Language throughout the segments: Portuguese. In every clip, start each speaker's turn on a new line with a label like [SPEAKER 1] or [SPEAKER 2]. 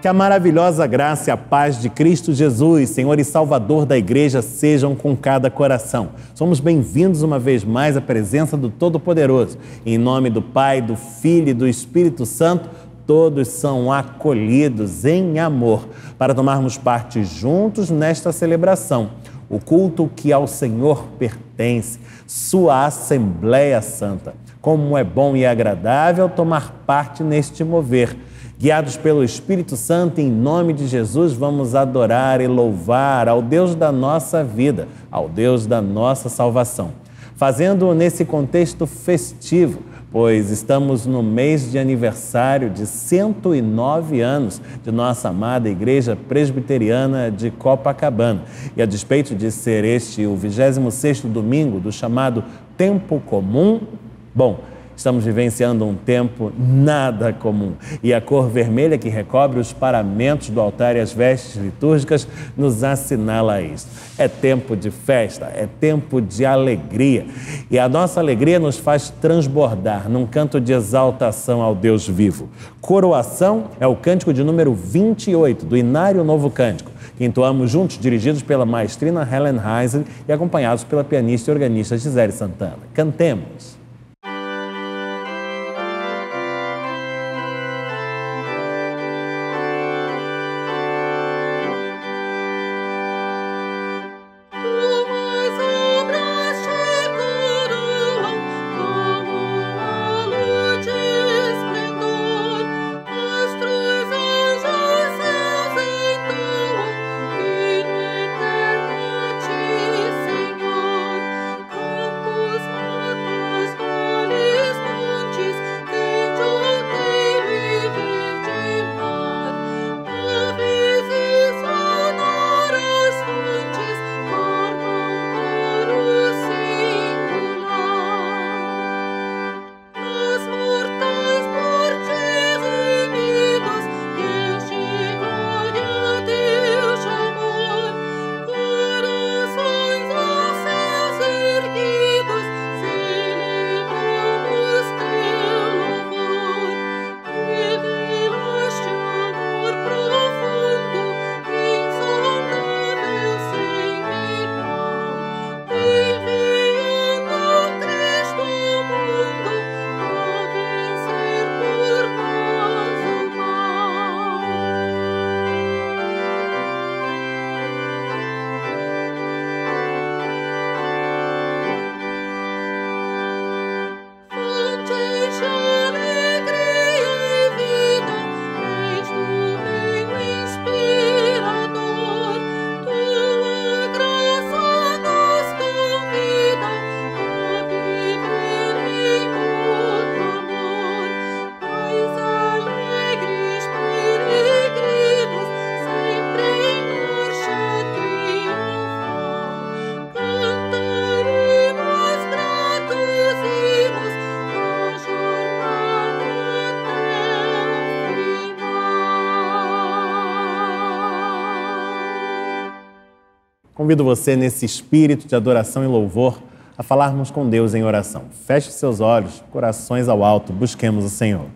[SPEAKER 1] Que a maravilhosa graça e a paz de Cristo Jesus, Senhor e Salvador da Igreja, sejam com cada coração. Somos bem-vindos uma vez mais à presença do Todo-Poderoso. Em nome do Pai, do Filho e do Espírito Santo, todos são acolhidos em amor para tomarmos parte juntos nesta celebração. O culto que ao Senhor pertence, sua Assembleia Santa. Como é bom e agradável tomar parte neste mover. Guiados pelo Espírito Santo, em nome de Jesus, vamos adorar e louvar ao Deus da nossa vida, ao Deus da nossa salvação. Fazendo nesse contexto festivo, pois estamos no mês de aniversário de 109 anos de nossa amada Igreja Presbiteriana de Copacabana. E a despeito de ser este o 26º domingo do chamado Tempo Comum, estamos vivenciando um tempo nada comum e a cor vermelha que recobre os paramentos do altar e as vestes litúrgicas nos assinala isto. É tempo de festa, é tempo de alegria e a nossa alegria nos faz transbordar num canto de exaltação ao Deus vivo. Coroação é o cântico de número 28 do Inário Novo Cântico, que entoamos juntos, dirigidos pela maestrina Helen Heisel e acompanhados pela pianista e organista Gisele Santana. Cantemos! Convido você, nesse espírito de adoração e louvor, a falarmos com Deus em oração. Feche seus olhos, corações ao alto, busquemos o Senhor.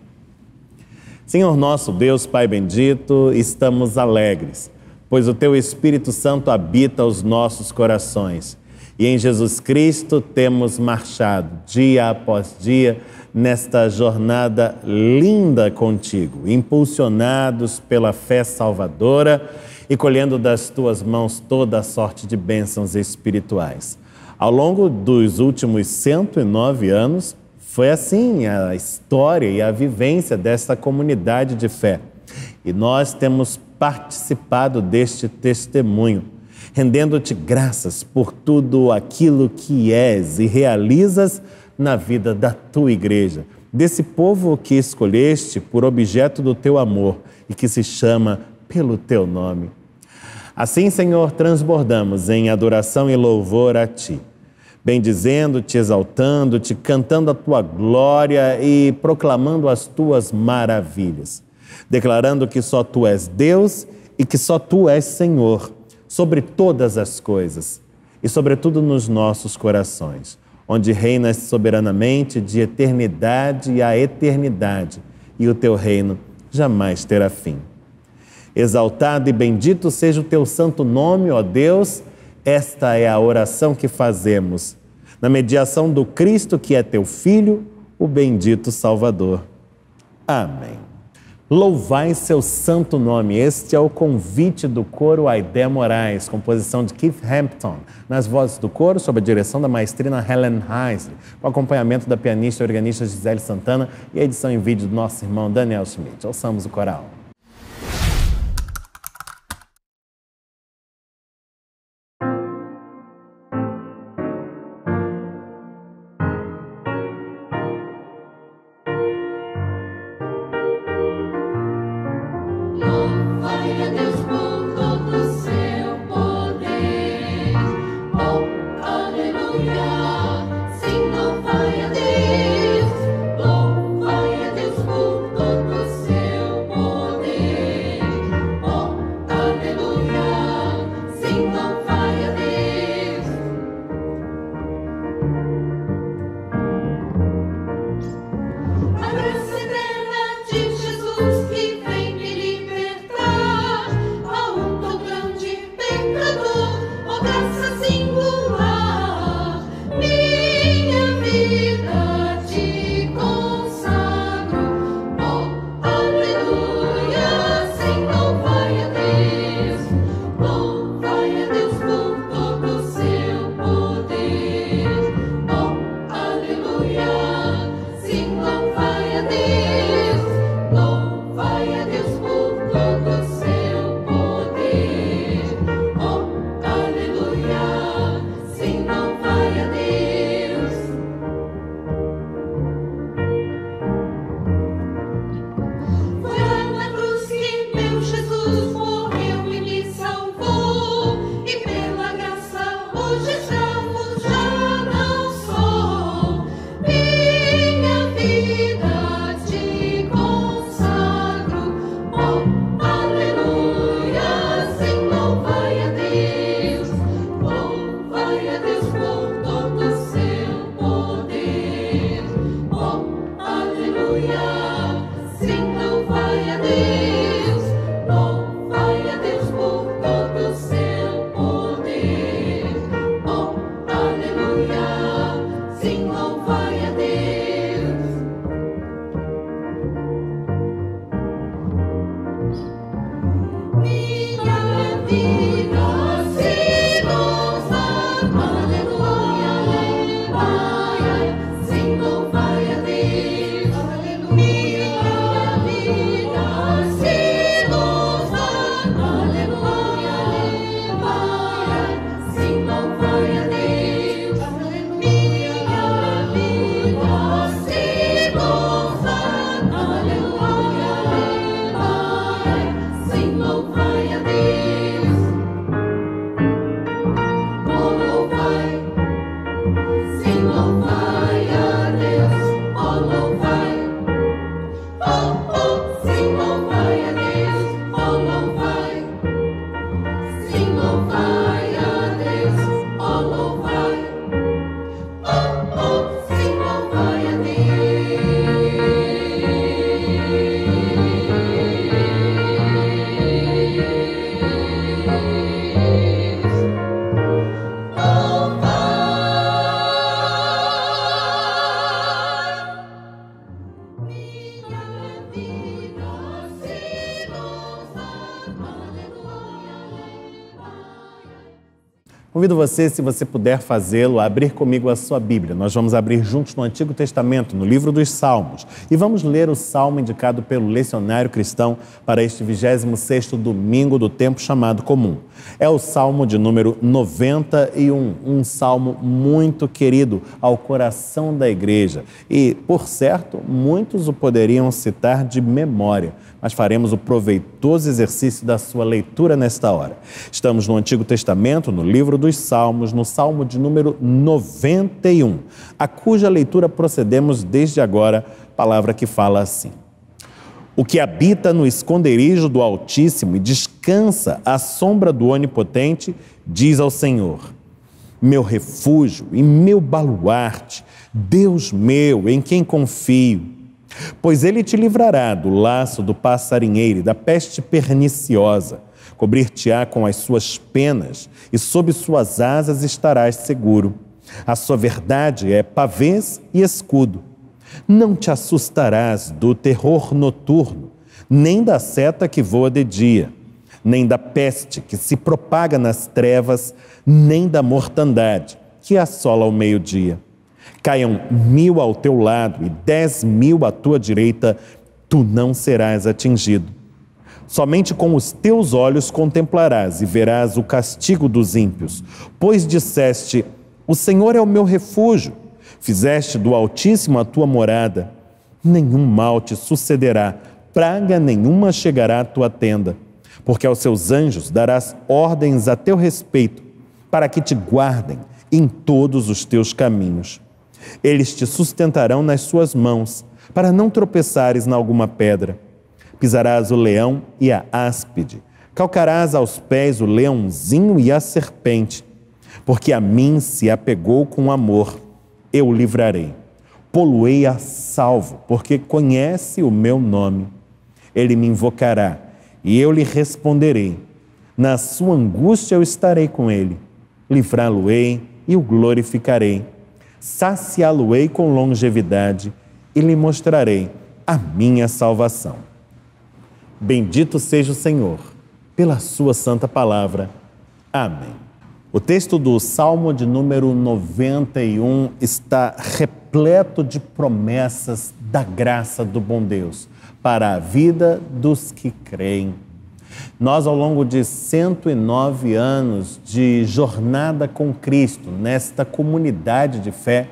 [SPEAKER 1] Senhor nosso Deus, Pai bendito, estamos alegres, pois o Teu Espírito Santo habita os nossos corações. E em Jesus Cristo temos marchado, dia após dia, nesta jornada linda contigo, impulsionados pela fé salvadora e colhendo das Tuas mãos toda a sorte de bênçãos espirituais. Ao longo dos últimos 109 anos, foi assim a história e a vivência desta comunidade de fé. E nós temos participado deste testemunho, rendendo-Te graças por tudo aquilo que és e realizas na vida da Tua Igreja, desse povo que escolheste por objeto do Teu amor e que se chama pelo Teu nome. Assim, Senhor, transbordamos em adoração e louvor a Ti, bendizendo-Te, exaltando-Te, cantando a Tua glória e proclamando as Tuas maravilhas, declarando que só Tu és Deus e que só Tu és Senhor sobre todas as coisas e sobretudo nos nossos corações, onde reinas soberanamente de eternidade a eternidade e o Teu reino jamais terá fim. Exaltado e bendito seja o teu santo nome, ó Deus. Esta é a oração que fazemos, na mediação do Cristo, que é teu Filho, o bendito Salvador. Amém. Louvai seu santo nome. Este é o convite do coro Aidé Moraes, composição de Keith Hampton, nas vozes do coro, sob a direção da maestrina Helen Heisley, com acompanhamento da pianista e organista Gisele Santana e a edição em vídeo do nosso irmão Daniel Schmidt. Ouçamos o coral. Convido você, se você puder fazê-lo, a abrir comigo a sua Bíblia. Nós vamos abrir juntos no Antigo Testamento, no livro dos Salmos. E vamos ler o salmo indicado pelo lecionário cristão para este 26º domingo do tempo chamado comum. É o salmo de número 91, um salmo muito querido ao coração da igreja. E, por certo, muitos o poderiam citar de memória, mas faremos o proveitoso exercício da sua leitura nesta hora. Estamos no Antigo Testamento, no livro dos Salmos, no salmo de número 91, a cuja leitura procedemos desde agora, palavra que fala assim: o que habita no esconderijo do Altíssimo e descansa à sombra do Onipotente, diz ao Senhor: meu refúgio e meu baluarte, Deus meu, em quem confio. Pois ele te livrará do laço do passarinheiro e da peste perniciosa, cobrir-te-á com as suas penas e sob suas asas estarás seguro. A sua verdade é pavês e escudo. Não te assustarás do terror noturno, nem da seta que voa de dia, nem da peste que se propaga nas trevas, nem da mortandade que assola ao meio-dia. Caiam 1000 ao teu lado e 10.000 à tua direita, tu não serás atingido. Somente com os teus olhos contemplarás e verás o castigo dos ímpios, pois disseste: o Senhor é o meu refúgio. Fizeste do Altíssimo a tua morada. Nenhum mal te sucederá, praga nenhuma chegará à tua tenda, porque aos seus anjos darás ordens a teu respeito, para que te guardem em todos os teus caminhos. Eles te sustentarão nas suas mãos, para não tropeçares em alguma pedra. Pisarás o leão e a áspide, calcarás aos pés o leãozinho e a serpente. Porque a mim se apegou com amor, eu o livrarei. Pô-lo-ei a salvo, porque conhece o meu nome. Ele me invocará e eu lhe responderei. Na sua angústia eu estarei com ele. Livrá-lo-ei e o glorificarei. Saciá-lo-ei com longevidade e lhe mostrarei a minha salvação. Bendito seja o Senhor, pela sua santa palavra. Amém. O texto do Salmo de número 91 está repleto de promessas da graça do bom Deus para a vida dos que creem. Nós, ao longo de 109 anos de jornada com Cristo, nesta comunidade de fé,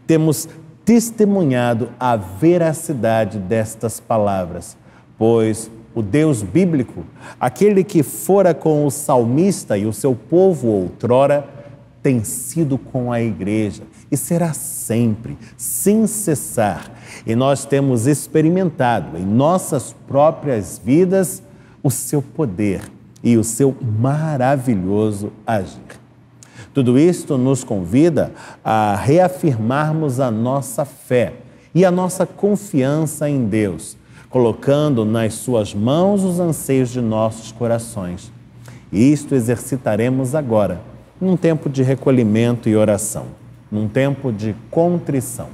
[SPEAKER 1] temos testemunhado a veracidade destas palavras, pois o Deus bíblico, aquele que fora com o salmista e o seu povo outrora, tem sido com a igreja e será sempre, sem cessar. E nós temos experimentado em nossas próprias vidas o seu poder e o seu maravilhoso agir. Tudo isto nos convida a reafirmarmos a nossa fé e a nossa confiança em Deus, colocando nas suas mãos os anseios de nossos corações. E isto exercitaremos agora, num tempo de recolhimento e oração, num tempo de contrição.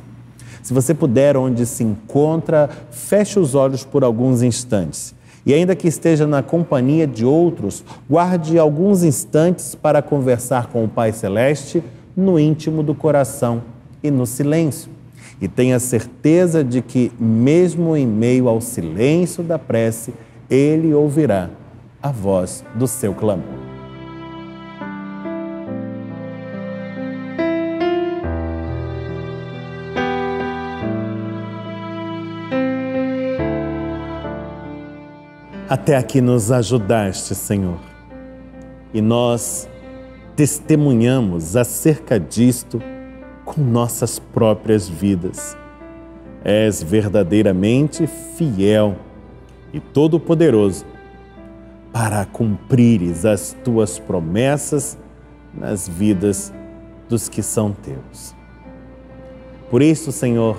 [SPEAKER 1] Se você puder, onde se encontra, feche os olhos por alguns instantes. E ainda que esteja na companhia de outros, guarde alguns instantes para conversar com o Pai Celeste no íntimo do coração e no silêncio. E tenha certeza de que, mesmo em meio ao silêncio da prece, Ele ouvirá a voz do seu clamor. Até aqui nos ajudaste, Senhor, e nós testemunhamos acerca disto com nossas próprias vidas. És verdadeiramente fiel e todo-poderoso para cumprires as tuas promessas nas vidas dos que são teus. Por isso, Senhor,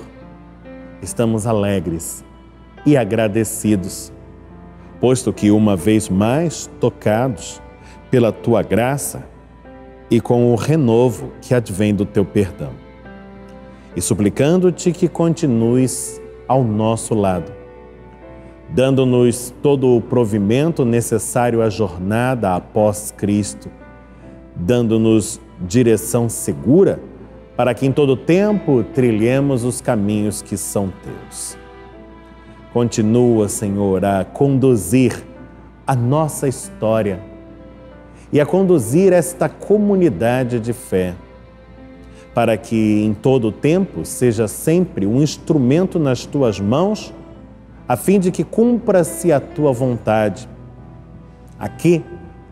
[SPEAKER 1] estamos alegres e agradecidos, posto que uma vez mais tocados pela tua graça e com o renovo que advém do teu perdão. E suplicando-te que continues ao nosso lado, dando-nos todo o provimento necessário à jornada após Cristo, dando-nos direção segura para que em todo tempo trilhemos os caminhos que são teus. Continua, Senhor, a conduzir a nossa história e a conduzir esta comunidade de fé, para que em todo tempo seja sempre um instrumento nas tuas mãos, a fim de que cumpra-se a tua vontade. Aqui,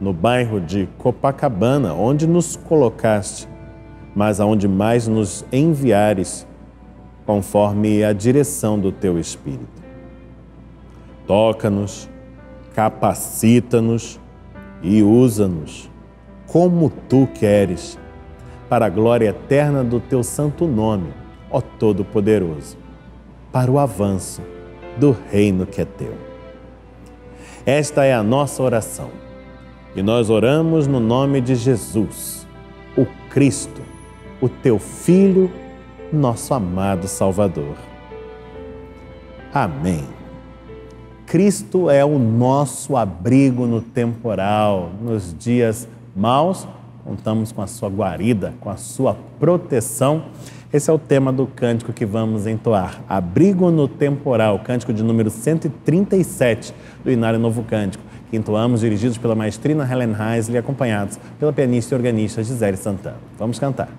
[SPEAKER 1] no bairro de Copacabana, onde nos colocaste, mas aonde mais nos enviares, conforme a direção do teu Espírito. Toca-nos, capacita-nos e usa-nos como tu queres, para a glória eterna do teu santo nome, ó Todo-Poderoso. para o avanço do reino que é teu. Esta é a nossa oração e nós oramos no nome de Jesus, o Cristo, o teu Filho, nosso amado Salvador. Amém. Cristo é o nosso abrigo no temporal, nos dias maus, contamos com a sua guarida, com a sua proteção. Esse é o tema do cântico que vamos entoar, Abrigo no Temporal, cântico de número 137 do Inário Novo Cântico, que entoamos dirigidos pela maestrina Helen Heisler e acompanhados pela pianista e organista Gisele Santana. Vamos cantar.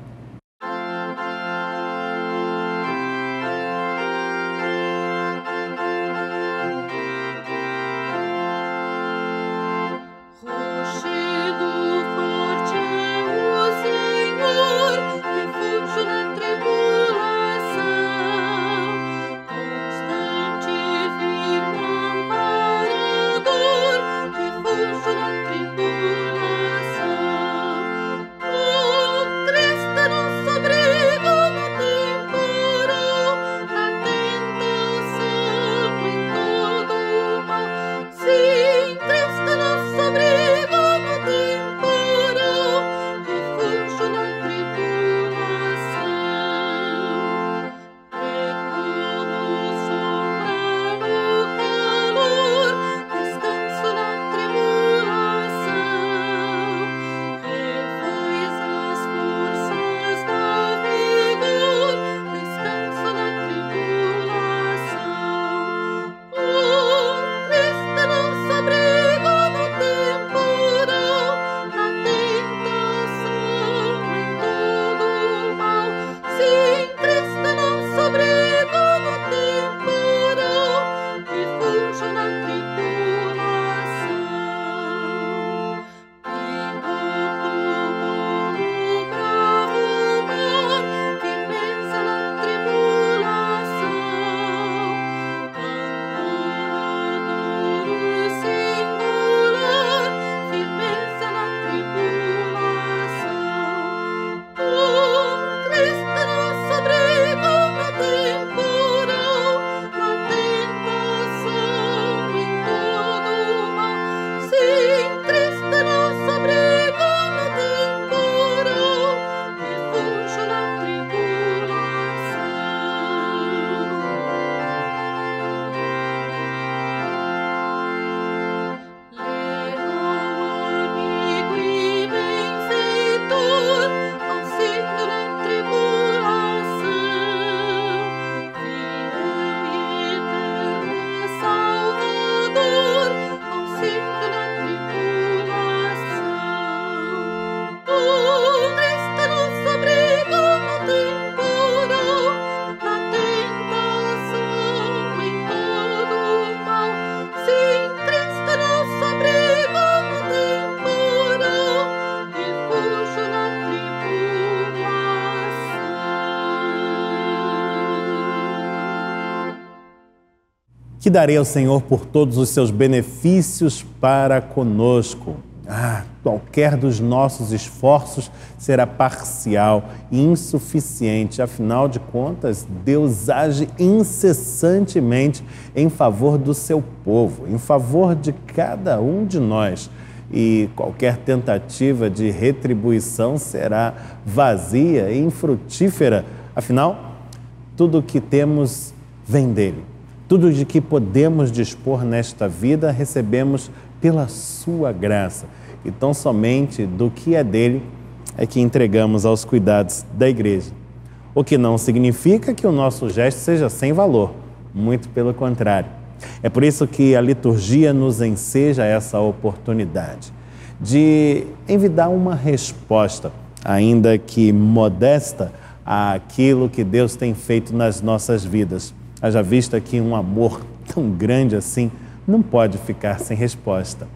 [SPEAKER 1] Que darei ao Senhor por todos os seus benefícios para conosco. Qualquer dos nossos esforços será parcial e insuficiente. Afinal de contas, Deus age incessantemente em favor do seu povo, em favor de cada um de nós. E qualquer tentativa de retribuição será vazia e infrutífera. Afinal, tudo o que temos vem dele. Tudo de que podemos dispor nesta vida recebemos pela sua graça. E tão somente do que é dele é que entregamos aos cuidados da igreja. O que não significa que o nosso gesto seja sem valor, muito pelo contrário. É por isso que a liturgia nos enseja essa oportunidade de envidar uma resposta, ainda que modesta, àquilo que Deus tem feito nas nossas vidas. Haja vista que um amor tão grande assim não pode ficar sem resposta.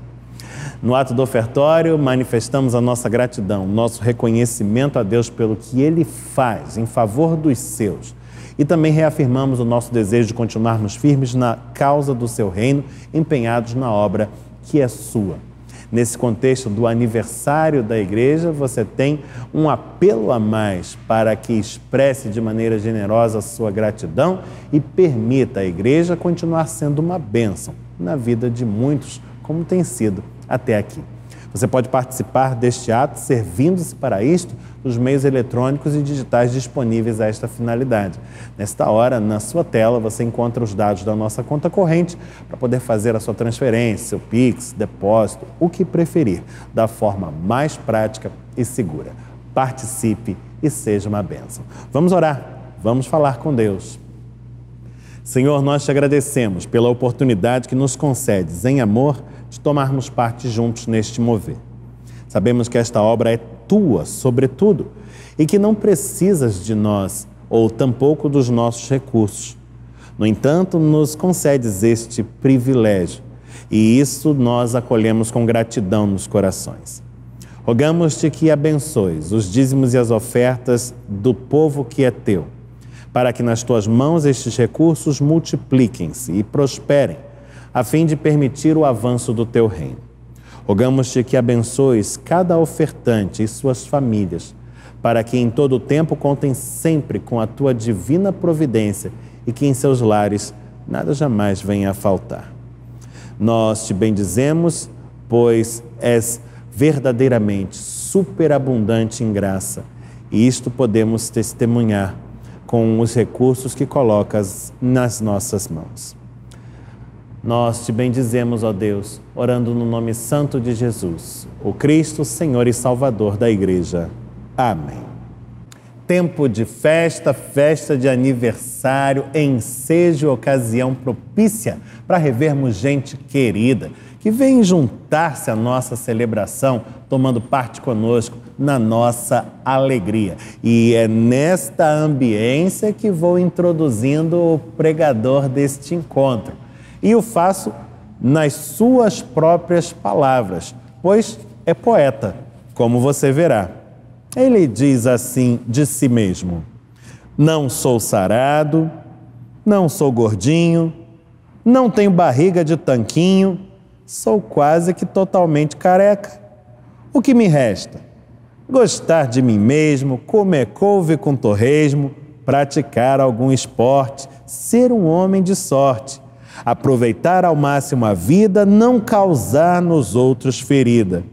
[SPEAKER 1] No ato do ofertório, manifestamos a nossa gratidão, nosso reconhecimento a Deus pelo que Ele faz em favor dos seus. E também reafirmamos o nosso desejo de continuarmos firmes na causa do seu reino, empenhados na obra que é sua. Nesse contexto do aniversário da igreja, você tem um apelo a mais para que expresse de maneira generosa a sua gratidão e permita à igreja continuar sendo uma bênção na vida de muitos, como tem sido até aqui. Você pode participar deste ato servindo-se para isto dos meios eletrônicos e digitais disponíveis a esta finalidade. Nesta hora, na sua tela, você encontra os dados da nossa conta corrente para poder fazer a sua transferência, seu Pix, depósito, o que preferir, da forma mais prática e segura. Participe e seja uma bênção. Vamos orar, vamos falar com Deus. Senhor, nós te agradecemos pela oportunidade que nos concedes, em amor, de tomarmos parte juntos neste mover. Sabemos que esta obra é tua, sobretudo, e que não precisas de nós, ou tampouco dos nossos recursos. No entanto, nos concedes este privilégio, e isso nós acolhemos com gratidão nos corações. Rogamos-te que abençoes os dízimos e as ofertas do povo que é teu, para que nas tuas mãos estes recursos multipliquem-se e prosperem, a fim de permitir o avanço do teu reino. Rogamos-te que abençoes cada ofertante e suas famílias, para que em todo o tempo contem sempre com a tua divina providência e que em seus lares nada jamais venha a faltar. Nós te bendizemos, pois és verdadeiramente superabundante em graça, e isto podemos testemunhar com os recursos que colocas nas nossas mãos. Nós te bendizemos, ó Deus, orando no nome santo de Jesus, o Cristo, Senhor e Salvador da Igreja. Amém. Tempo de festa, festa de aniversário, ensejo e ocasião propícia para revermos gente querida que vem juntar-se à nossa celebração, tomando parte conosco na nossa alegria. E é nesta ambiência que vou introduzindo o pregador deste encontro. E o faço nas suas próprias palavras, pois é poeta, como você verá. Ele diz assim de si mesmo: não sou sarado, não sou gordinho, não tenho barriga de tanquinho, sou quase que totalmente careca. O que me resta? Gostar de mim mesmo, comer couve com torresmo, praticar algum esporte, ser um homem de sorte, aproveitar ao máximo a vida, não causar nos outros ferida,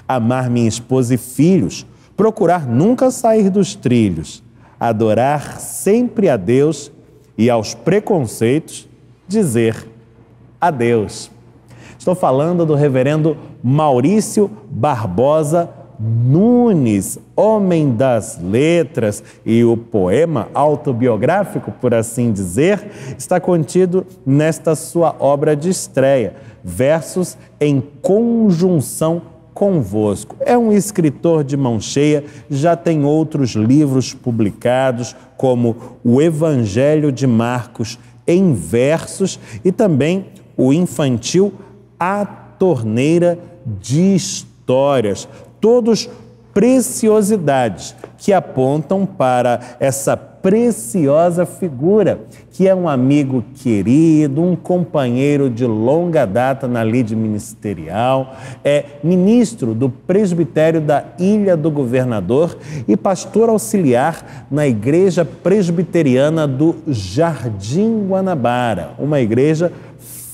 [SPEAKER 1] amar minha esposa e filhos, procurar nunca sair dos trilhos, adorar sempre a Deus e aos preconceitos dizer adeus. Estou falando do reverendo Maurício Barbosa Nunes, homem das letras, e o poema autobiográfico, por assim dizer, está contido nesta sua obra de estreia, Versos em Conjunção Convosco. É um escritor de mão cheia, já tem outros livros publicados, como o Evangelho de Marcos em versos e também o infantil A Torneira de Histórias. Todos preciosidades que apontam para essa preciosa figura, que é um amigo querido, um companheiro de longa data na lide ministerial, é ministro do presbitério da Ilha do Governador e pastor auxiliar na Igreja Presbiteriana do Jardim Guanabara, uma igreja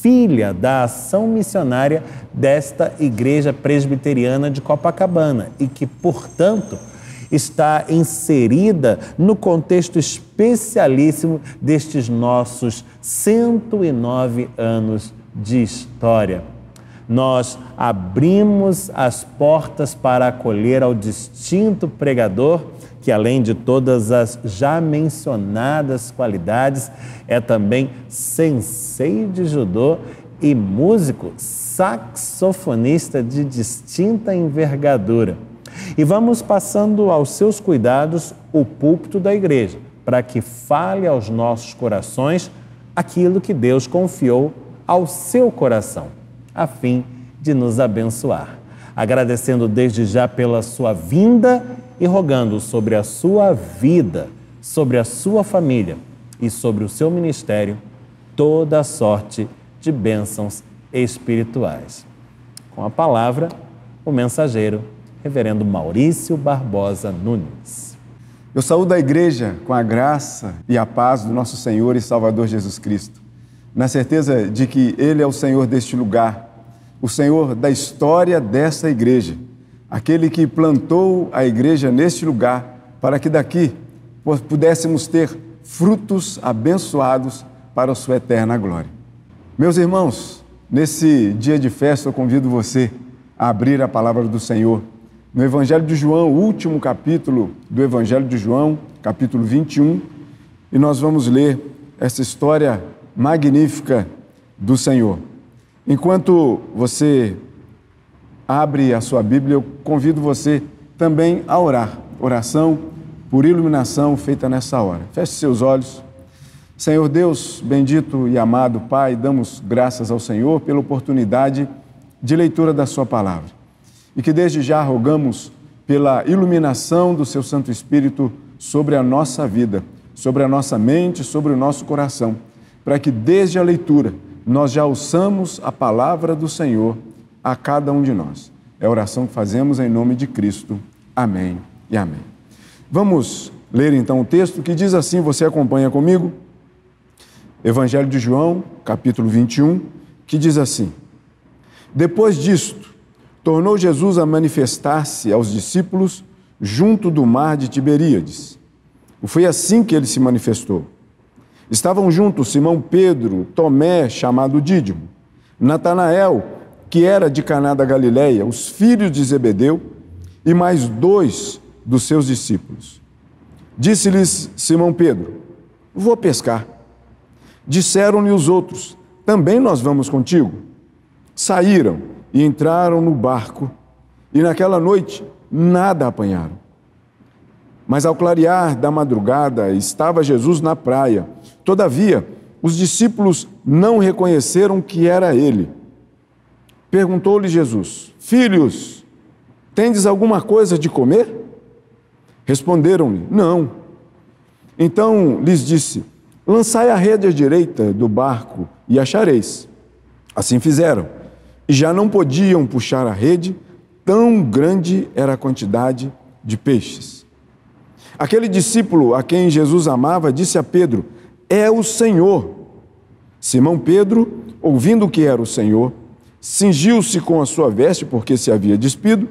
[SPEAKER 1] filha da ação missionária desta Igreja Presbiteriana de Copacabana e que, portanto, está inserida no contexto especialíssimo destes nossos 109 anos de história. Nós abrimos as portas para acolher ao distinto pregador, que além de todas as já mencionadas qualidades, é também sensei de judô e músico saxofonista de distinta envergadura. E vamos passando aos seus cuidados o púlpito da igreja, para que fale aos nossos corações aquilo que Deus confiou ao seu coração, a fim de nos abençoar. Agradecendo desde já pela sua vinda e rogando sobre a sua vida, sobre a sua família e sobre o seu ministério toda a sorte de bênçãos espirituais. Com a palavra, o mensageiro, reverendo Maurício Barbosa Nunes.
[SPEAKER 2] Eu saúdo a igreja com a graça e a paz do nosso Senhor e Salvador Jesus Cristo, na certeza de que Ele é o Senhor deste lugar, o Senhor da história dessa igreja, aquele que plantou a igreja neste lugar para que daqui pudéssemos ter frutos abençoados para a sua eterna glória. Meus irmãos, nesse dia de festa eu convido você a abrir a palavra do Senhor no Evangelho de João, o último capítulo do Evangelho de João, capítulo 21, e nós vamos ler essa história magnífica do Senhor. Enquanto você abre a sua Bíblia, eu convido você também a orar. Oração por iluminação feita nessa hora. Feche seus olhos. Senhor Deus, bendito e amado Pai, damos graças ao Senhor pela oportunidade de leitura da sua palavra. E que desde já rogamos pela iluminação do seu Santo Espírito sobre a nossa vida, sobre a nossa mente, sobre o nosso coração, para que desde a leitura nós já ouçamos a palavra do Senhor a cada um de nós. É a oração que fazemos em nome de Cristo. Amém e amém. Vamos ler então o texto que diz assim, você acompanha comigo? Evangelho de João, capítulo 21, que diz assim: Depois disto, tornou Jesus a manifestar-se aos discípulos junto do mar de Tiberíades. Foi assim que ele se manifestou. Estavam juntos Simão Pedro, Tomé, chamado Dídimo, Natanael, que era de Caná da Galileia, os filhos de Zebedeu, e mais 2 dos seus discípulos. Disse-lhes Simão Pedro: Vou pescar. Disseram-lhe os outros: Também nós vamos contigo. Saíram e entraram no barco, e naquela noite nada apanharam. Mas ao clarear da madrugada estava Jesus na praia. Todavia, os discípulos não reconheceram que era ele. Perguntou-lhe Jesus: Filhos, tendes alguma coisa de comer? Responderam-lhe: Não. Então lhes disse: Lançai a rede à direita do barco e achareis. Assim fizeram. E já não podiam puxar a rede, tão grande era a quantidade de peixes. Aquele discípulo a quem Jesus amava disse a Pedro: É o Senhor. Simão Pedro, ouvindo que era o Senhor, cingiu-se com a sua veste, porque se havia despido,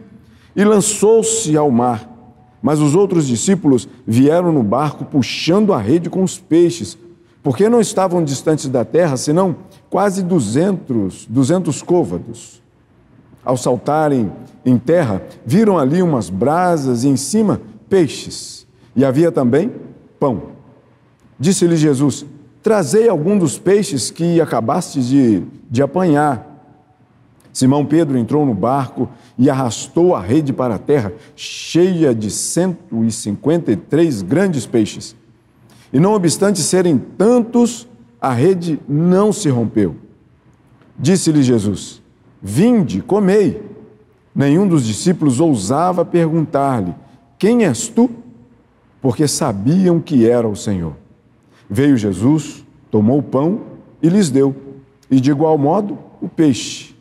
[SPEAKER 2] e lançou-se ao mar. Mas os outros discípulos vieram no barco puxando a rede com os peixes, porque não estavam distantes da terra, senão quase 200 côvados. Ao saltarem em terra, viram ali umas brasas e em cima peixes, e havia também pão. Disse-lhe Jesus: Trazei algum dos peixes que acabastes de apanhar. Simão Pedro entrou no barco e arrastou a rede para a terra, cheia de 153 grandes peixes. E não obstante serem tantos, a rede não se rompeu. Disse-lhe Jesus: Vinde, comei. Nenhum dos discípulos ousava perguntar-lhe: Quem és tu? Porque sabiam que era o Senhor. Veio Jesus, tomou o pão e lhes deu, e de igual modo o peixe.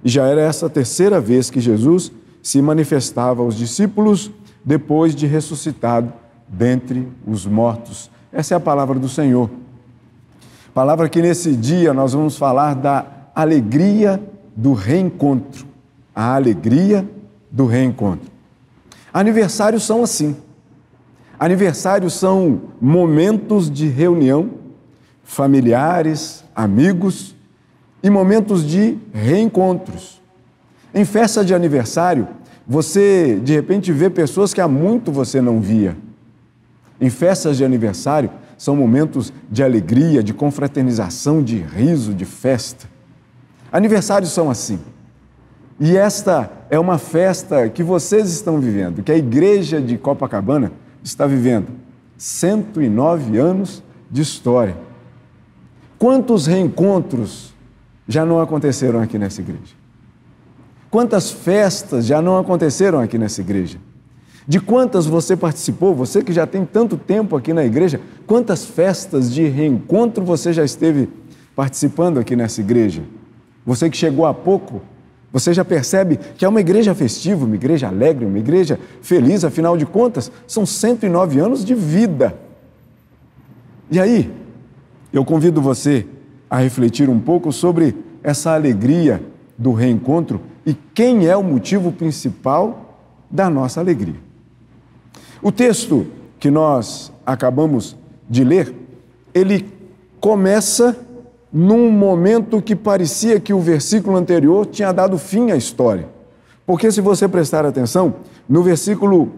[SPEAKER 2] E já era essa a 3ª vez que Jesus se manifestava aos discípulos depois de ressuscitado dentre os mortos. Essa é a palavra do Senhor. Palavra que nesse dia nós vamos falar da alegria do reencontro. A alegria do reencontro. Aniversários são assim. Aniversários são momentos de reunião, familiares, amigos e momentos de reencontros. Em festa de aniversário, você de repente vê pessoas que há muito você não via. Em festas de aniversário, são momentos de alegria, de confraternização, de riso, de festa. Aniversários são assim. E esta é uma festa que vocês estão vivendo, que a igreja de Copacabana está vivendo. 109 anos de história. Quantos reencontros já não aconteceram aqui nessa igreja? Quantas festas já não aconteceram aqui nessa igreja? De quantas você participou, você que já tem tanto tempo aqui na igreja, quantas festas de reencontro você já esteve participando aqui nessa igreja? Você que chegou há pouco, Você já percebe que é uma igreja festiva, uma igreja alegre, uma igreja feliz, afinal de contas, são 109 anos de vida. E aí, eu convido você a refletir um pouco sobre essa alegria do reencontro e quem é o motivo principal da nossa alegria. O texto que nós acabamos de ler, ele começa num momento que parecia que o versículo anterior tinha dado fim à história. Porque se você prestar atenção, no versículo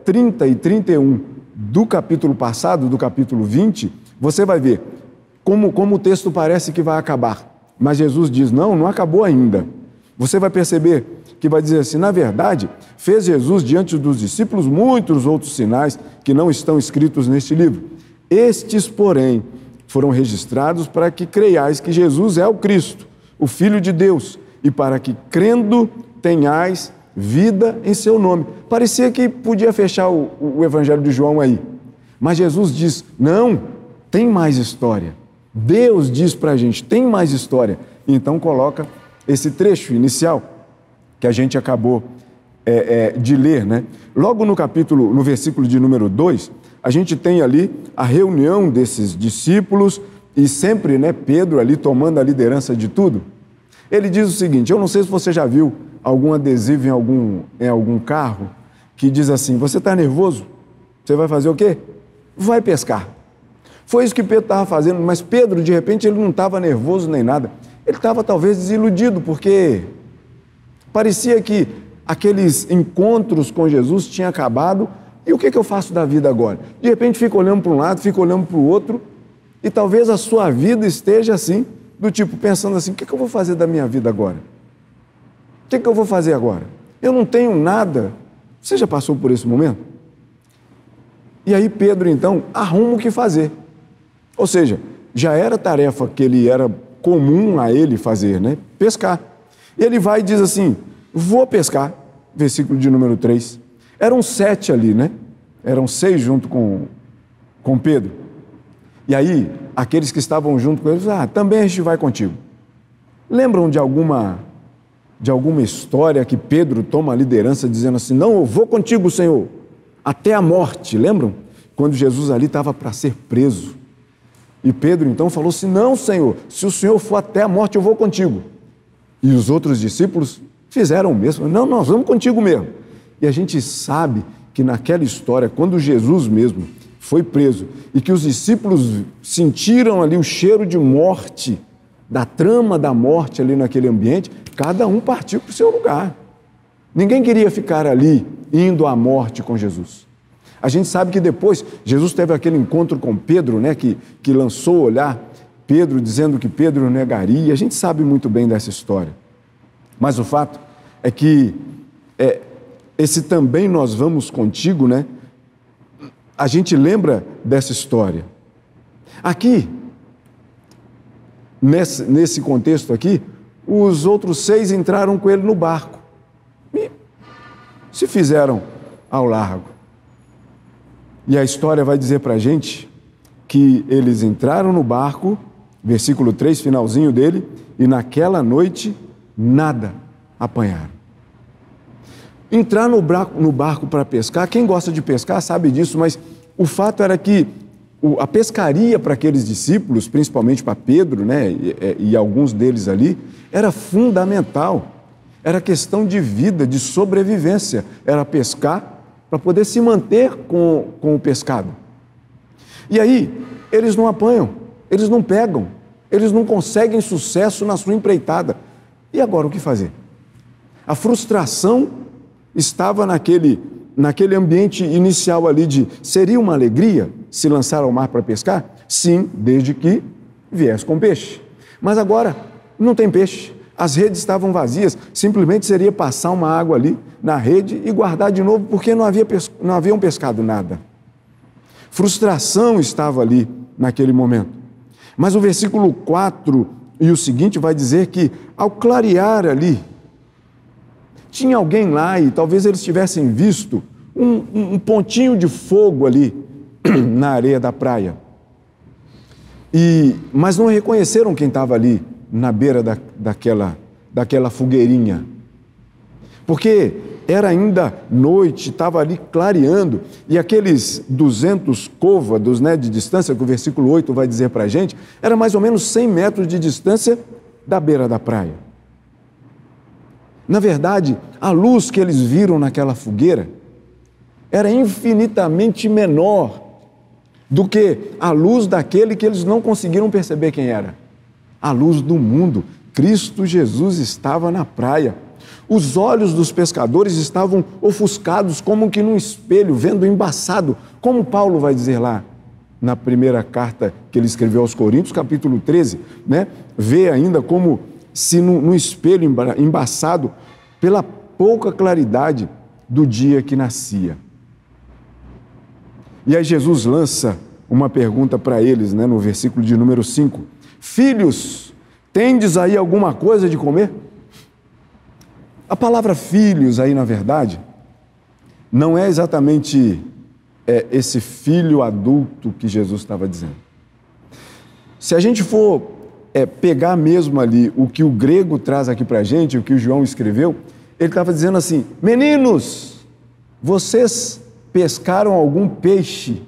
[SPEAKER 2] 30 e 31 do capítulo passado, do capítulo 20, você vai ver como o texto parece que vai acabar. Mas Jesus diz, não acabou ainda. Você vai perceber que vai dizer assim, na verdade, fez Jesus diante dos discípulos muitos outros sinais que não estão escritos neste livro. Estes, porém, foram registrados para que creiais que Jesus é o Cristo, o Filho de Deus, e para que, crendo, tenhais vida em seu nome. Parecia que podia fechar o Evangelho de João aí. Mas Jesus diz, não, tem mais história. Deus diz para a gente, tem mais história. Então coloca esse trecho inicial que a gente acabou de ler, né? Logo no versículo de número 2, a gente tem ali a reunião desses discípulos e sempre, né, Pedro ali tomando a liderança de tudo. Ele diz o seguinte, eu não sei se você já viu algum adesivo em algum carro que diz assim, você está nervoso? Você vai fazer o quê? Vai pescar. Foi isso que Pedro estava fazendo, mas Pedro, de repente, ele não estava nervoso nem nada. Ele estava talvez desiludido, porque parecia que aqueles encontros com Jesus tinham acabado. E o que eu faço da vida agora? De repente fica olhando para um lado, fica olhando para o outro, e talvez a sua vida esteja assim, do tipo, pensando assim, o que eu vou fazer da minha vida agora? O que eu vou fazer agora? Eu não tenho nada. Você já passou por esse momento? E aí Pedro, então, arruma o que fazer. Ou seja, já era tarefa que ele era comum a ele fazer, né? Pescar. E ele vai e diz assim, vou pescar, versículo de número 3. Eram 7 ali, né? Eram 6 junto com Pedro. E aí, aqueles que estavam junto com ele, também a gente vai contigo. Lembram de alguma história que Pedro toma a liderança dizendo assim, não, eu vou contigo, Senhor, até a morte, lembram? Quando Jesus ali estava para ser preso. E Pedro então falou assim, não, Senhor, se o Senhor for até a morte, eu vou contigo. E os outros discípulos fizeram o mesmo, não, nós vamos contigo mesmo. E a gente sabe que naquela história, quando Jesus mesmo foi preso e que os discípulos sentiram ali o cheiro de morte, da trama da morte ali naquele ambiente, cada um partiu para o seu lugar. Ninguém queria ficar ali indo à morte com Jesus. A gente sabe que depois Jesus teve aquele encontro com Pedro, né, que lançou o olhar, Pedro dizendo que Pedro negaria. A gente sabe muito bem dessa história. Mas o fato é que esse também nós vamos contigo, né? A gente lembra dessa história. Aqui, nesse contexto aqui, os outros 6 entraram com ele no barco e se fizeram ao largo. E a história vai dizer para a gente que eles entraram no barco, versículo 3, finalzinho dele, e naquela noite nada apanharam. Entrar no barco para pescar, quem gosta de pescar sabe disso, mas o fato era que a pescaria para aqueles discípulos, principalmente para Pedro, né, e alguns deles ali, era fundamental. Era questão de vida, de sobrevivência. Era pescar para poder se manter com o pescado. E aí, eles não apanham, eles não pegam, eles não conseguem sucesso na sua empreitada. E agora o que fazer? A frustração estava naquele ambiente inicial ali de, seria uma alegria se lançar ao mar para pescar? Sim, desde que viesse com peixe. Mas agora não tem peixe, as redes estavam vazias, simplesmente seria passar uma água ali na rede e guardar de novo, porque não haviam pescado nada. Frustração estava ali naquele momento. Mas o versículo 4 e o seguinte vai dizer que, ao clarear ali, tinha alguém lá e talvez eles tivessem visto um pontinho de fogo ali na areia da praia. Mas não reconheceram quem estava ali na beira daquela fogueirinha. Porque era ainda noite, estava ali clareando, e aqueles 200 côvados, né, de distância, que o versículo 8 vai dizer para a gente, era mais ou menos 100 metros de distância da beira da praia. Na verdade, a luz que eles viram naquela fogueira era infinitamente menor do que a luz daquele que eles não conseguiram perceber quem era. A luz do mundo. Cristo Jesus estava na praia. Os olhos dos pescadores estavam ofuscados como que num espelho, vendo embaçado, como Paulo vai dizer lá na primeira carta que ele escreveu aos Coríntios, capítulo 13, né? Vê ainda como se num espelho embaçado pela pouca claridade do dia que nascia. E aí Jesus lança uma pergunta para eles, né, no versículo de número 5. Filhos, tendes aí alguma coisa de comer? A palavra filhos aí, na verdade, não é exatamente esse filho adulto que Jesus estava dizendo. Se a gente for pegar mesmo ali o que o grego traz aqui para a gente, o que o João escreveu, ele estava dizendo assim: meninos, vocês pescaram algum peixe?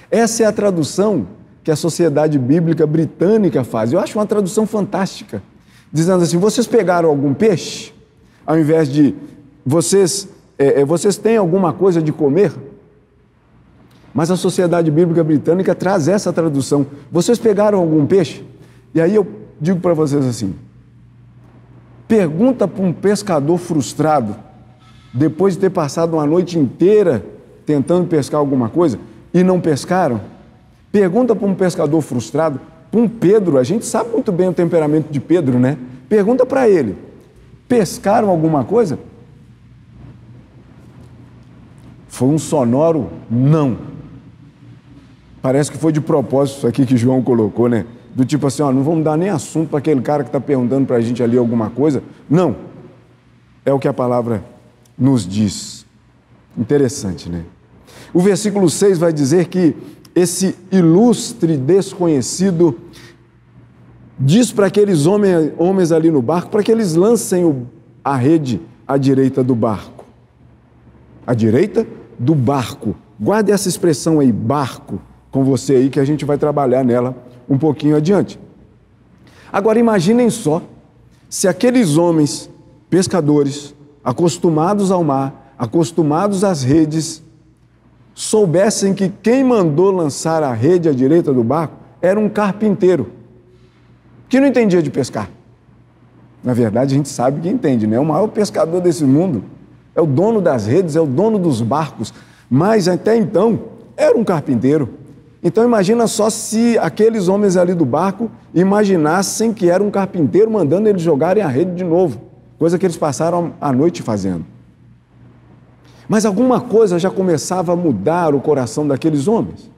[SPEAKER 2] Essa é a tradução que a Sociedade Bíblica Britânica faz. Eu acho uma tradução fantástica, dizendo assim: vocês pegaram algum peixe? Ao invés de vocês têm alguma coisa de comer? Mas a Sociedade Bíblica Britânica traz essa tradução: vocês pegaram algum peixe? E aí eu digo para vocês assim: pergunta para um pescador frustrado, depois de ter passado uma noite inteira tentando pescar alguma coisa e não pescaram. Pergunta para um pescador frustrado, para um Pedro, a gente sabe muito bem o temperamento de Pedro, né? Pergunta para ele: pescaram alguma coisa? Foi um sonoro não. Parece que foi de propósito isso aqui que João colocou, né? Do tipo assim, ó, não vamos dar nem assunto para aquele cara que está perguntando para a gente ali alguma coisa. Não. É o que a palavra nos diz. Interessante, né? O versículo 6 vai dizer que esse ilustre desconhecido diz para aqueles homens ali no barco, para que eles lancem a rede à direita do barco. À direita do barco. Guarde essa expressão aí, barco, com você aí, que a gente vai trabalhar nela um pouquinho adiante. Agora imaginem só, se aqueles homens pescadores, acostumados ao mar, acostumados às redes, soubessem que quem mandou lançar a rede à direita do barco era um carpinteiro, que não entendia de pescar. Na verdade, a gente sabe que entende, né? O maior pescador desse mundo é o dono das redes, é o dono dos barcos, mas até então era um carpinteiro. Então imagina só se aqueles homens ali do barco imaginassem que era um carpinteiro mandando eles jogarem a rede de novo, coisa que eles passaram a noite fazendo. Mas alguma coisa já começava a mudar o coração daqueles homens,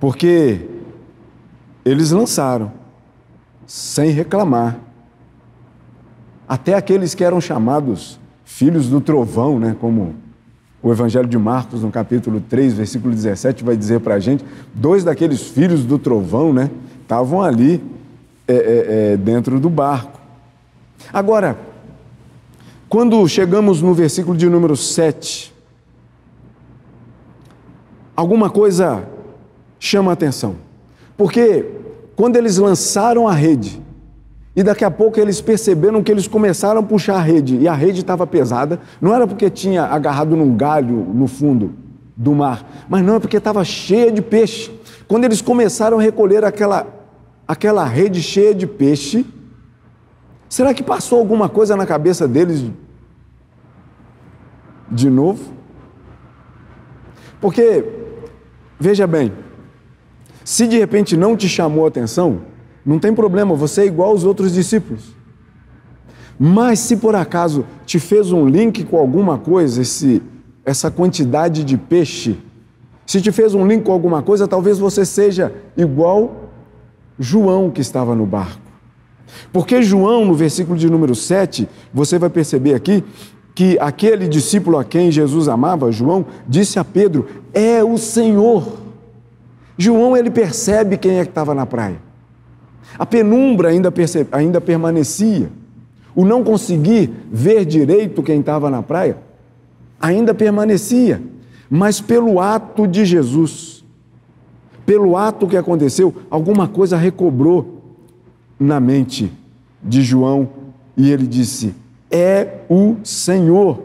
[SPEAKER 2] porque eles lançaram, sem reclamar, até aqueles que eram chamados filhos do trovão, né? Como o Evangelho de Marcos, no capítulo 3, versículo 17, vai dizer para a gente, 2 daqueles filhos do trovão, né? Estavam ali dentro do barco. Agora, quando chegamos no versículo de número 7, alguma coisa chama a atenção. Porque quando eles lançaram a rede, e daqui a pouco eles perceberam que eles começaram a puxar a rede, e a rede estava pesada, não era porque tinha agarrado num galho no fundo do mar, mas não, é porque estava cheia de peixe. Quando eles começaram a recolher aquela rede cheia de peixe, será que passou alguma coisa na cabeça deles de novo? Porque, veja bem, se de repente não te chamou a atenção, não tem problema, você é igual aos outros discípulos. Mas se por acaso te fez um link com alguma coisa, essa quantidade de peixe, se te fez um link com alguma coisa, talvez você seja igual João que estava no barco. Porque João, no versículo de número 7, você vai perceber aqui que aquele discípulo a quem Jesus amava, João, disse a Pedro: é o Senhor. João, ele percebe quem é que estava na praia. A penumbra ainda permanecia. O não conseguir ver direito quem estava na praia ainda permanecia. Mas pelo ato de Jesus, pelo ato que aconteceu, alguma coisa recobrou na mente de João e ele disse: é o Senhor.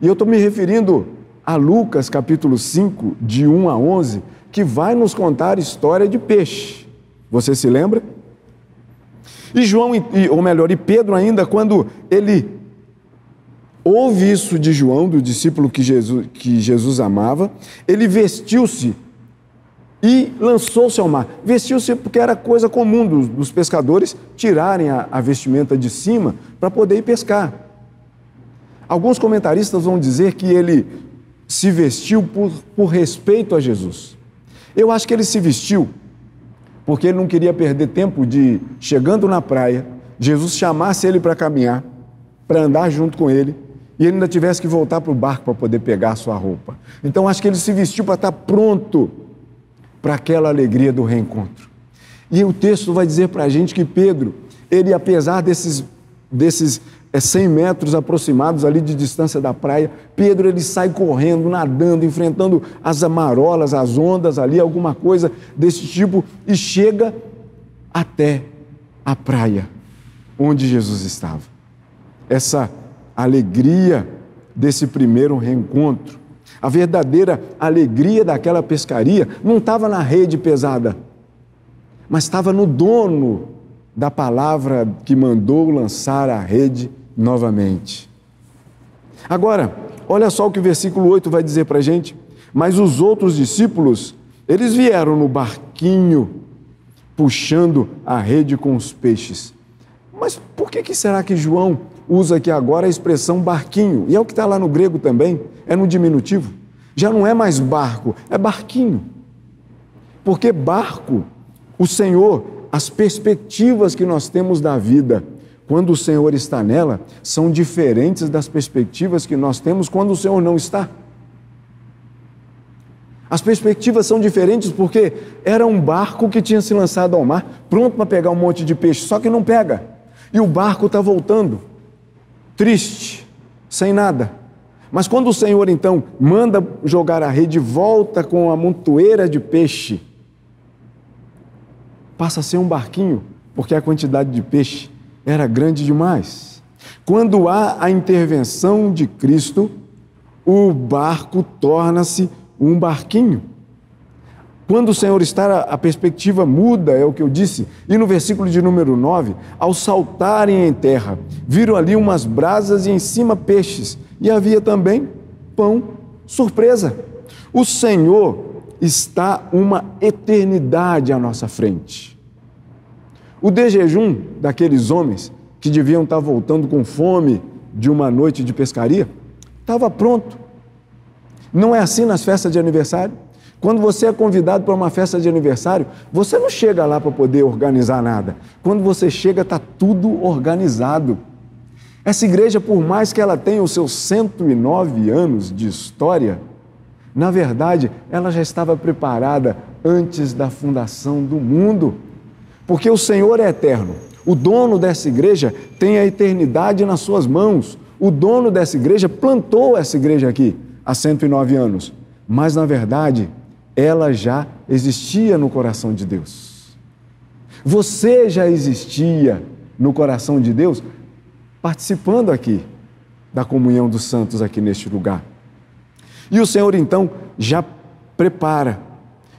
[SPEAKER 2] E eu estou me referindo a Lucas capítulo 5, de 1 a 11, que vai nos contar a história de peixe. Você se lembra? E João, e Pedro ainda, quando ele ouve isso de João, do discípulo que Jesus amava, ele vestiu-se e lançou-se ao mar. Vestiu-se porque era coisa comum dos pescadores tirarem a vestimenta de cima para poder ir pescar. Alguns comentaristas vão dizer que ele se vestiu por respeito a Jesus. Eu acho que ele se vestiu porque ele não queria perder tempo de, chegando na praia, Jesus chamasse ele para caminhar, para andar junto com ele, e ele ainda tivesse que voltar para o barco para poder pegar a sua roupa. Então acho que ele se vestiu para estar pronto para aquela alegria do reencontro. E o texto vai dizer para a gente que Pedro, ele apesar desses 100 metros aproximados ali de distância da praia, Pedro ele sai correndo, nadando, enfrentando as marolas, as ondas ali, alguma coisa desse tipo, e chega até a praia onde Jesus estava. Essa alegria desse primeiro reencontro, a verdadeira alegria daquela pescaria não estava na rede pesada, mas estava no dono da palavra que mandou lançar a rede novamente. Agora, olha só o que o versículo 8 vai dizer para a gente. Mas os outros discípulos, eles vieram no barquinho, puxando a rede com os peixes. Mas por que será que João usa aqui agora a expressão barquinho? E é o que está lá no grego também, é no diminutivo. Já não é mais barco, é barquinho. Porque barco, o Senhor, as perspectivas que nós temos da vida, quando o Senhor está nela, são diferentes das perspectivas que nós temos quando o Senhor não está. As perspectivas são diferentes porque era um barco que tinha se lançado ao mar, pronto para pegar um monte de peixe, só que não pega. E o barco está voltando, triste, sem nada. Mas quando o Senhor então manda jogar a rede, volta com a montoeira de peixe, passa a ser um barquinho, porque a quantidade de peixe era grande demais. Quando há a intervenção de Cristo, o barco torna-se um barquinho. Quando o Senhor está, a perspectiva muda, é o que eu disse. E no versículo de número 9, ao saltarem em terra, viram ali umas brasas e em cima peixes. E havia também pão. Surpresa! O Senhor está uma eternidade à nossa frente. O de jejum daqueles homens que deviam estar voltando com fome de uma noite de pescaria, estava pronto. Não é assim nas festas de aniversário? Quando você é convidado para uma festa de aniversário, você não chega lá para poder organizar nada. Quando você chega, está tudo organizado. Essa igreja, por mais que ela tenha os seus 109 anos de história, na verdade, ela já estava preparada antes da fundação do mundo. Porque o Senhor é eterno. O dono dessa igreja tem a eternidade nas suas mãos. O dono dessa igreja plantou essa igreja aqui há 109 anos. Mas, na verdade, ela já existia no coração de Deus. Você já existia no coração de Deus participando aqui da comunhão dos santos aqui neste lugar. E o Senhor, então, já prepara.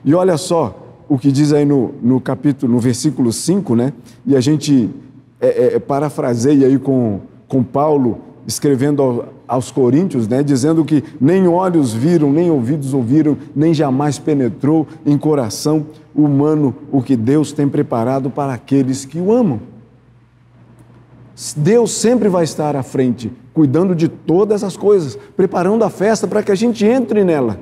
[SPEAKER 2] E olha só o que diz aí no versículo 5, né? E a gente parafraseia aí com Paulo, escrevendo aos Coríntios, né? Dizendo que nem olhos viram, nem ouvidos ouviram, nem jamais penetrou em coração humano o que Deus tem preparado para aqueles que o amam. Deus sempre vai estar à frente, cuidando de todas as coisas, preparando a festa para que a gente entre nela.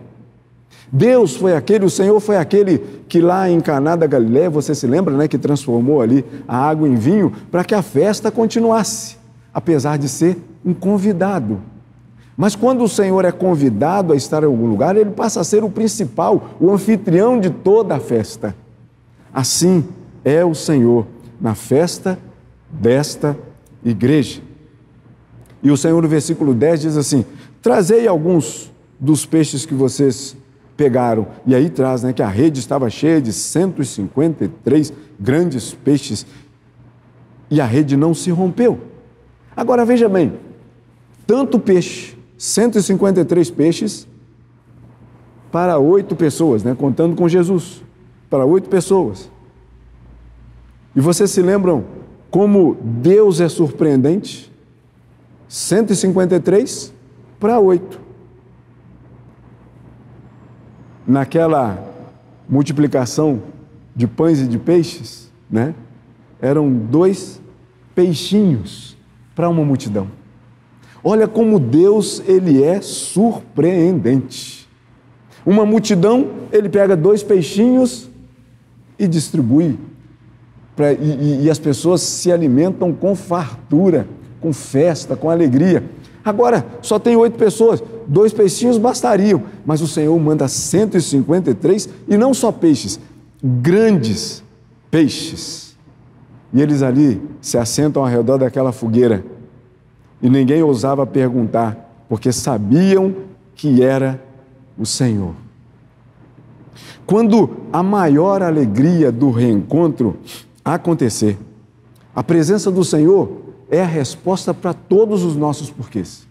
[SPEAKER 2] Deus foi aquele, o Senhor foi aquele que lá em Caná da Galileia, você se lembra, né, que transformou ali a água em vinho para que a festa continuasse, apesar de ser um convidado. Mas quando o Senhor é convidado a estar em algum lugar, ele passa a ser o principal, o anfitrião de toda a festa. Assim, é o Senhor na festa desta igreja. E o Senhor, no versículo 10, diz assim: trazei alguns dos peixes que vocês pegaram. E aí traz, que a rede estava cheia de 153 grandes peixes e a rede não se rompeu. Agora veja bem, tanto peixe, 153 peixes para 8 pessoas, contando com Jesus, para 8 pessoas. E vocês se lembram como Deus é surpreendente? 153 para 8. Naquela multiplicação de pães e de peixes, eram 2 peixinhos para uma multidão. Olha como Deus, Ele é surpreendente. Uma multidão, Ele pega 2 peixinhos e distribui. E as pessoas se alimentam com fartura, com festa, com alegria. Agora, só tem 8 pessoas, 2 peixinhos bastariam, mas o Senhor manda 153, e não só peixes, grandes peixes. E eles ali se assentam ao redor daquela fogueira, e ninguém ousava perguntar, porque sabiam que era o Senhor. Quando a maior alegria do reencontro acontecer, a presença do Senhor é a resposta para todos os nossos porquês.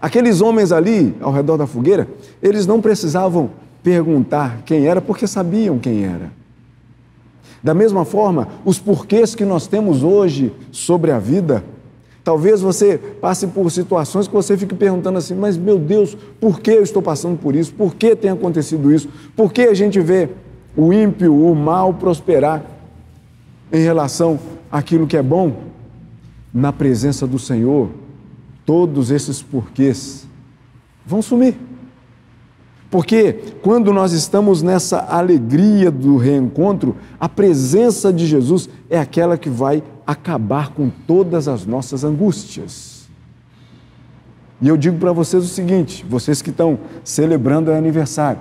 [SPEAKER 2] Aqueles homens ali, ao redor da fogueira, eles não precisavam perguntar quem era, porque sabiam quem era. Da mesma forma, os porquês que nós temos hoje sobre a vida, talvez você passe por situações que você fique perguntando assim: mas meu Deus, por que eu estou passando por isso? Por que tem acontecido isso? Por que a gente vê o ímpio, o mal prosperar em relação àquilo que é bom? Na presença do Senhor, todos esses porquês vão sumir. Porque quando nós estamos nessa alegria do reencontro, a presença de Jesus é aquela que vai acabar com todas as nossas angústias. E eu digo para vocês o seguinte, vocês que estão celebrando o aniversário,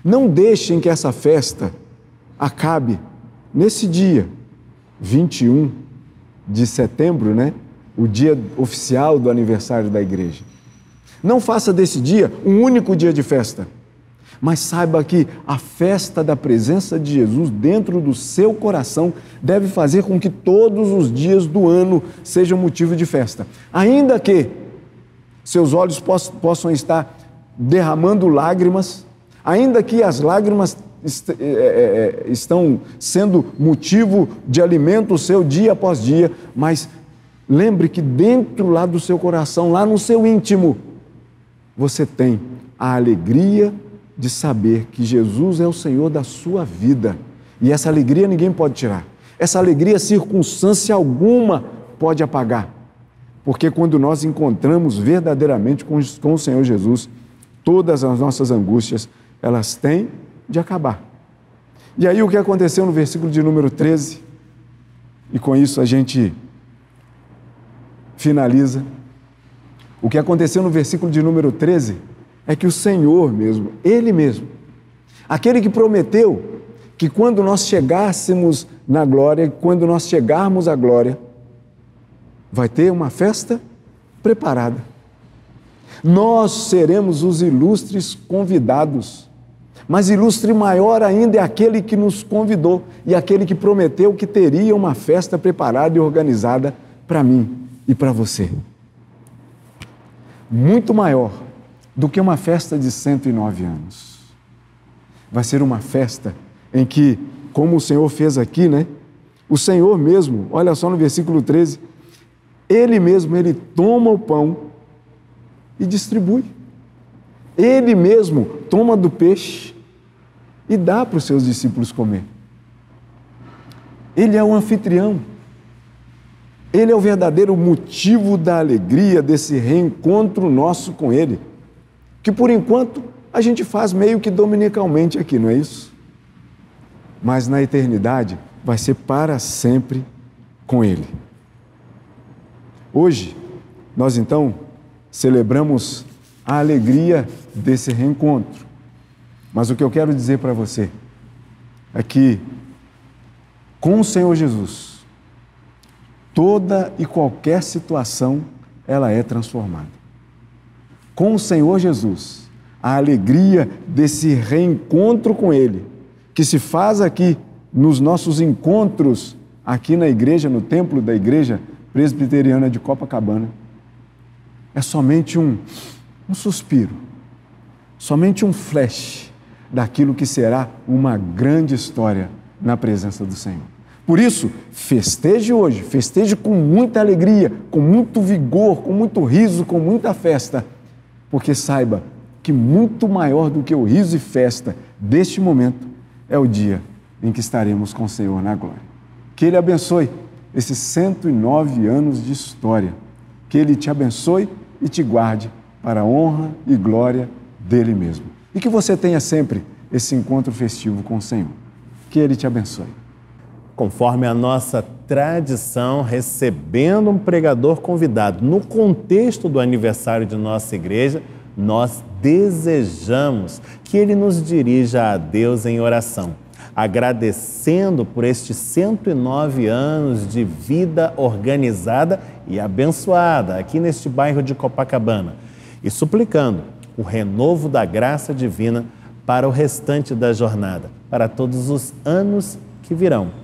[SPEAKER 2] não deixem que essa festa acabe nesse dia, 21 de setembro, o dia oficial do aniversário da igreja. Não faça desse dia um único dia de festa, mas saiba que a festa da presença de Jesus dentro do seu coração deve fazer com que todos os dias do ano sejam motivo de festa. Ainda que seus olhos possam estar derramando lágrimas, ainda que as lágrimas estão sendo motivo de alimento seu dia após dia, mas lembre que dentro lá do seu coração, lá no seu íntimo, você tem a alegria de saber que Jesus é o Senhor da sua vida. E essa alegria ninguém pode tirar. Essa alegria circunstância alguma pode apagar. Porque quando nós encontramos verdadeiramente com o Senhor Jesus, todas as nossas angústias, elas têm de acabar. E aí o que aconteceu no versículo de número 13, e com isso a gente finaliza, o que aconteceu no versículo de número 13 é que o Senhor mesmo, Ele mesmo, aquele que prometeu que quando nós chegássemos na glória, quando nós chegarmos à glória, vai ter uma festa preparada. Nós seremos os ilustres convidados, mas ilustre maior ainda é aquele que nos convidou e aquele que prometeu que teria uma festa preparada e organizada para mim e para você. Muito maior do que uma festa de 109 anos. Vai ser uma festa em que, como o Senhor fez aqui, o Senhor mesmo, olha só no versículo 13, Ele mesmo, Ele toma o pão e distribui. Ele mesmo toma do peixe e dá para os seus discípulos comer. Ele é o anfitrião. Ele é o verdadeiro motivo da alegria desse reencontro nosso com Ele, que por enquanto a gente faz meio que dominicalmente aqui, não é isso? Mas na eternidade vai ser para sempre com Ele. Hoje, nós então celebramos a alegria desse reencontro. Mas o que eu quero dizer para você é que Com o Senhor Jesus, toda e qualquer situação, ela é transformada. Com o Senhor Jesus, a alegria desse reencontro com Ele, que se faz aqui nos nossos encontros, aqui na igreja, no templo da Igreja Presbiteriana de Copacabana, é somente um suspiro, somente um flash daquilo que será uma grande história na presença do Senhor. Por isso, festeje hoje, festeje com muita alegria, com muito vigor, com muito riso, com muita festa, porque saiba que muito maior do que o riso e festa deste momento é o dia em que estaremos com o Senhor na glória. Que Ele abençoe esses 109 anos de história, que Ele te abençoe e te guarde para a honra e glória dEle mesmo. E que você tenha sempre esse encontro festivo com o Senhor. Que Ele te abençoe.
[SPEAKER 1] Conforme a nossa tradição, recebendo um pregador convidado no contexto do aniversário de nossa igreja, nós desejamos que ele nos dirija a Deus em oração, agradecendo por estes 109 anos de vida organizada e abençoada aqui neste bairro de Copacabana e suplicando o renovo da graça divina para o restante da jornada, para todos os anos que virão.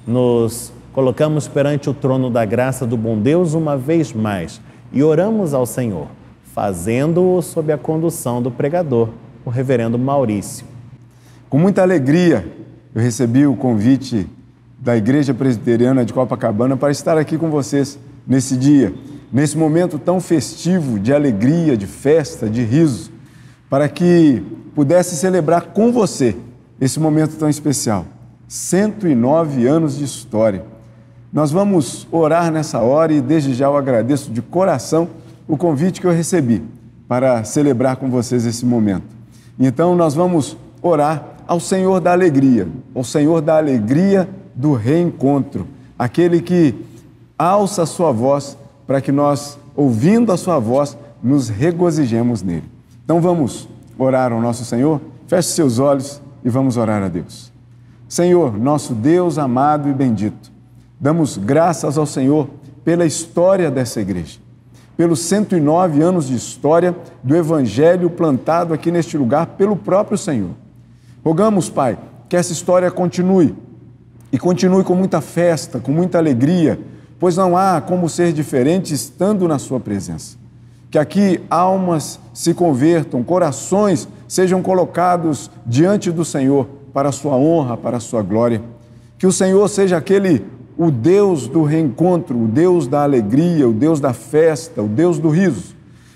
[SPEAKER 1] Nos colocamos perante o trono da graça do bom Deus uma vez mais e oramos ao Senhor, fazendo-o sob a condução do pregador, o reverendo Maurício.
[SPEAKER 2] Com muita alegria, eu recebi o convite da Igreja Presbiteriana de Copacabana para estar aqui com vocês nesse dia, nesse momento tão festivo de alegria, de festa, de riso, para que pudesse celebrar com você esse momento tão especial. 109 anos de história. Nós vamos orar nessa hora e desde já eu agradeço de coração o convite que eu recebi para celebrar com vocês esse momento. Então nós vamos orar ao Senhor da alegria, ao Senhor da alegria do reencontro, aquele que alça a sua voz para que nós, ouvindo a sua voz, nos regozijemos nele. Então vamos orar ao nosso Senhor? Feche seus olhos e vamos orar a Deus. Senhor, nosso Deus amado e bendito, damos graças ao Senhor pela história dessa igreja, pelos 109 anos de história do Evangelho plantado aqui neste lugar pelo próprio Senhor. Rogamos, Pai, que essa história continue e continue com muita festa, com muita alegria, pois não há como ser diferente estando na Sua presença. Que aqui almas se convertam, corações sejam colocados diante do Senhor para a Sua honra, para a Sua glória. Que o Senhor seja o Deus do reencontro, o Deus da alegria, o Deus da festa, o Deus do riso.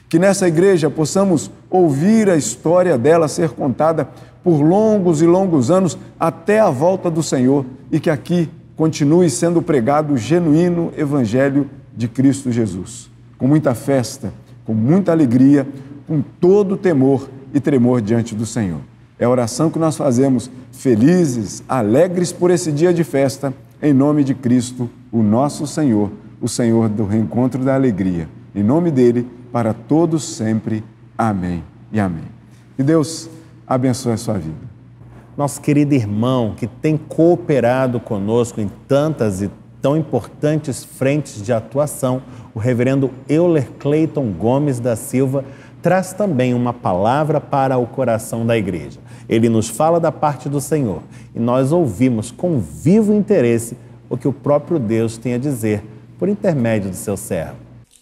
[SPEAKER 2] Que nessa igreja possamos ouvir a história dela ser contada por longos e longos anos até a volta do Senhor e que aqui continue sendo pregado o genuíno Evangelho de Cristo Jesus. Com muita festa, com muita alegria, com todo temor e tremor diante do Senhor. É a oração que nós fazemos, felizes, alegres por esse dia de festa, em nome de Cristo, o nosso Senhor, o Senhor do reencontro da alegria. Em nome dele, para todos sempre. Amém e amém. Que Deus abençoe a sua vida.
[SPEAKER 1] Nosso querido irmão que tem cooperado conosco em tantas e tão importantes frentes de atuação, o reverendo Euler Cleiton Gomes da Silva, traz também uma palavra para o coração da igreja. Ele nos fala da parte do Senhor e nós ouvimos com vivo interesse o que o próprio Deus tem a dizer por intermédio do seu servo.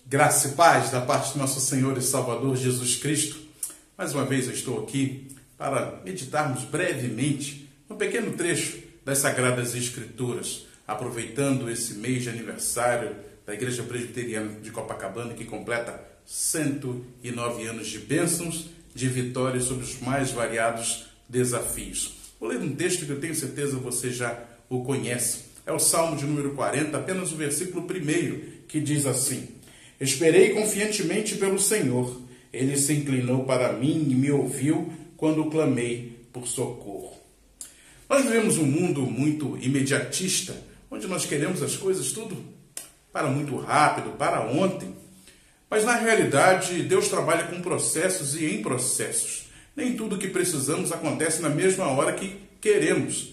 [SPEAKER 3] Graça e paz da parte do nosso Senhor e Salvador Jesus Cristo. Mais uma vez eu estou aqui para meditarmos brevemente um pequeno trecho das Sagradas Escrituras, aproveitando esse mês de aniversário da Igreja Presbiteriana de Copacabana, que completa 109 anos de bênçãos, de vitórias sobre os mais variados desafios. Vou ler um texto que eu tenho certeza você já o conhece. É o Salmo de número 40, apenas o versículo 1, que diz assim: Esperei confiantemente pelo Senhor, Ele se inclinou para mim e me ouviu quando clamei por socorro. Nós vivemos um mundo muito imediatista, onde nós queremos as coisas tudo para muito rápido, para ontem. Mas na realidade, Deus trabalha com processos e em processos. Nem tudo que precisamos acontece na mesma hora que queremos.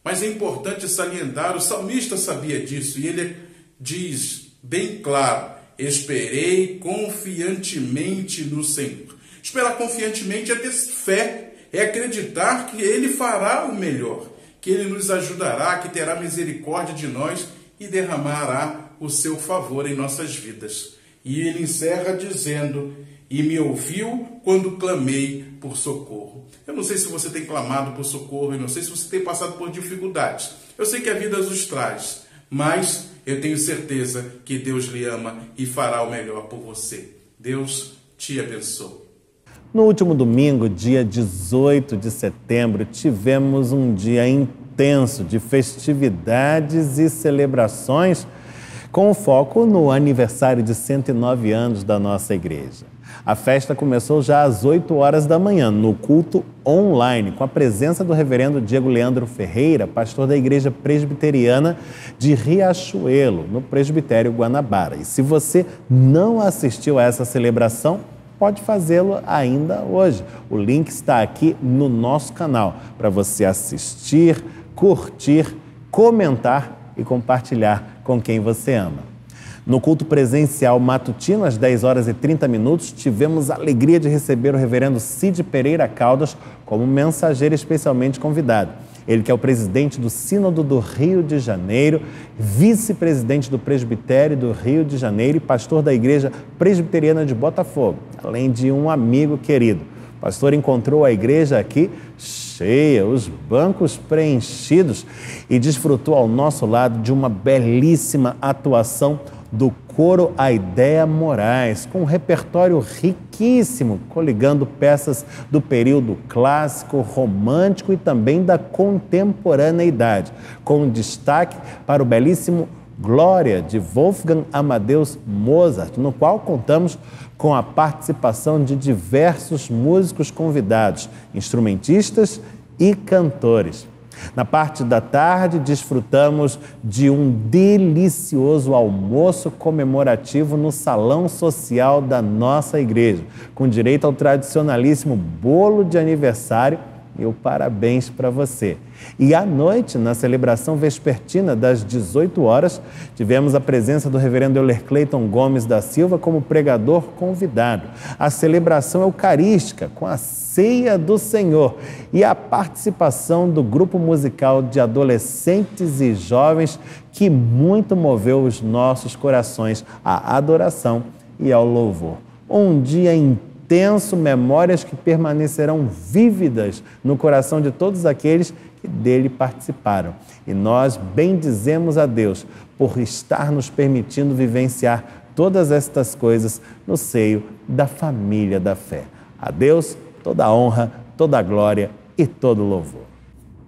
[SPEAKER 3] Mas é importante salientar, o salmista sabia disso, e ele diz bem claro: esperei confiantemente no Senhor. Esperar confiantemente é ter fé, é acreditar que Ele fará o melhor, que Ele nos ajudará, que terá misericórdia de nós e derramará o seu favor em nossas vidas. E ele encerra dizendo: e me ouviu quando clamei por socorro. Eu não sei se você tem clamado por socorro, eu não sei se você tem passado por dificuldades. Eu sei que a vida os traz, mas eu tenho certeza que Deus lhe ama e fará o melhor por você. Deus te abençoe.
[SPEAKER 1] No último domingo, dia 18 de setembro, tivemos um dia intenso de festividades e celebrações com foco no aniversário de 109 anos da nossa igreja. A festa começou já às 8 horas da manhã, no culto online, com a presença do reverendo Diego Leandro Ferreira, pastor da Igreja Presbiteriana de Riachuelo, no Presbitério Guanabara. E se você não assistiu a essa celebração, pode fazê-lo ainda hoje. O link está aqui no nosso canal para você assistir, curtir, comentar e compartilhar com quem você ama. No culto presencial matutino, às 10 horas e 30 minutos, tivemos a alegria de receber o reverendo Cid Pereira Caldas como mensageiro especialmente convidado. Ele que é o presidente do Sínodo do Rio de Janeiro, vice-presidente do Presbitério do Rio de Janeiro e pastor da Igreja Presbiteriana de Botafogo, além de um amigo querido. O pastor encontrou a igreja aqui cheia, os bancos preenchidos e desfrutou ao nosso lado de uma belíssima atuação do coro Aideia Moraes, com um repertório riquíssimo, coligando peças do período clássico, romântico e também da contemporaneidade, com destaque para o belíssimo Glória, de Wolfgang Amadeus Mozart, no qual contamos com a participação de diversos músicos convidados, instrumentistas e cantores. Na parte da tarde, desfrutamos de um delicioso almoço comemorativo no salão social da nossa igreja, com direito ao tradicionalíssimo bolo de aniversário e o parabéns para você. E à noite, na celebração vespertina das 18 horas, tivemos a presença do reverendo Euler Cleiton Gomes da Silva como pregador convidado. A celebração eucarística com a Ceia do Senhor e a participação do grupo musical de adolescentes e jovens que muito moveu os nossos corações à adoração e ao louvor. Um dia intenso, memórias que permanecerão vívidas no coração de todos aqueles que dele participaram. E nós bendizemos a Deus por estar nos permitindo vivenciar todas estas coisas no seio da família da fé. A Deus toda a honra, toda a glória e todo o louvor.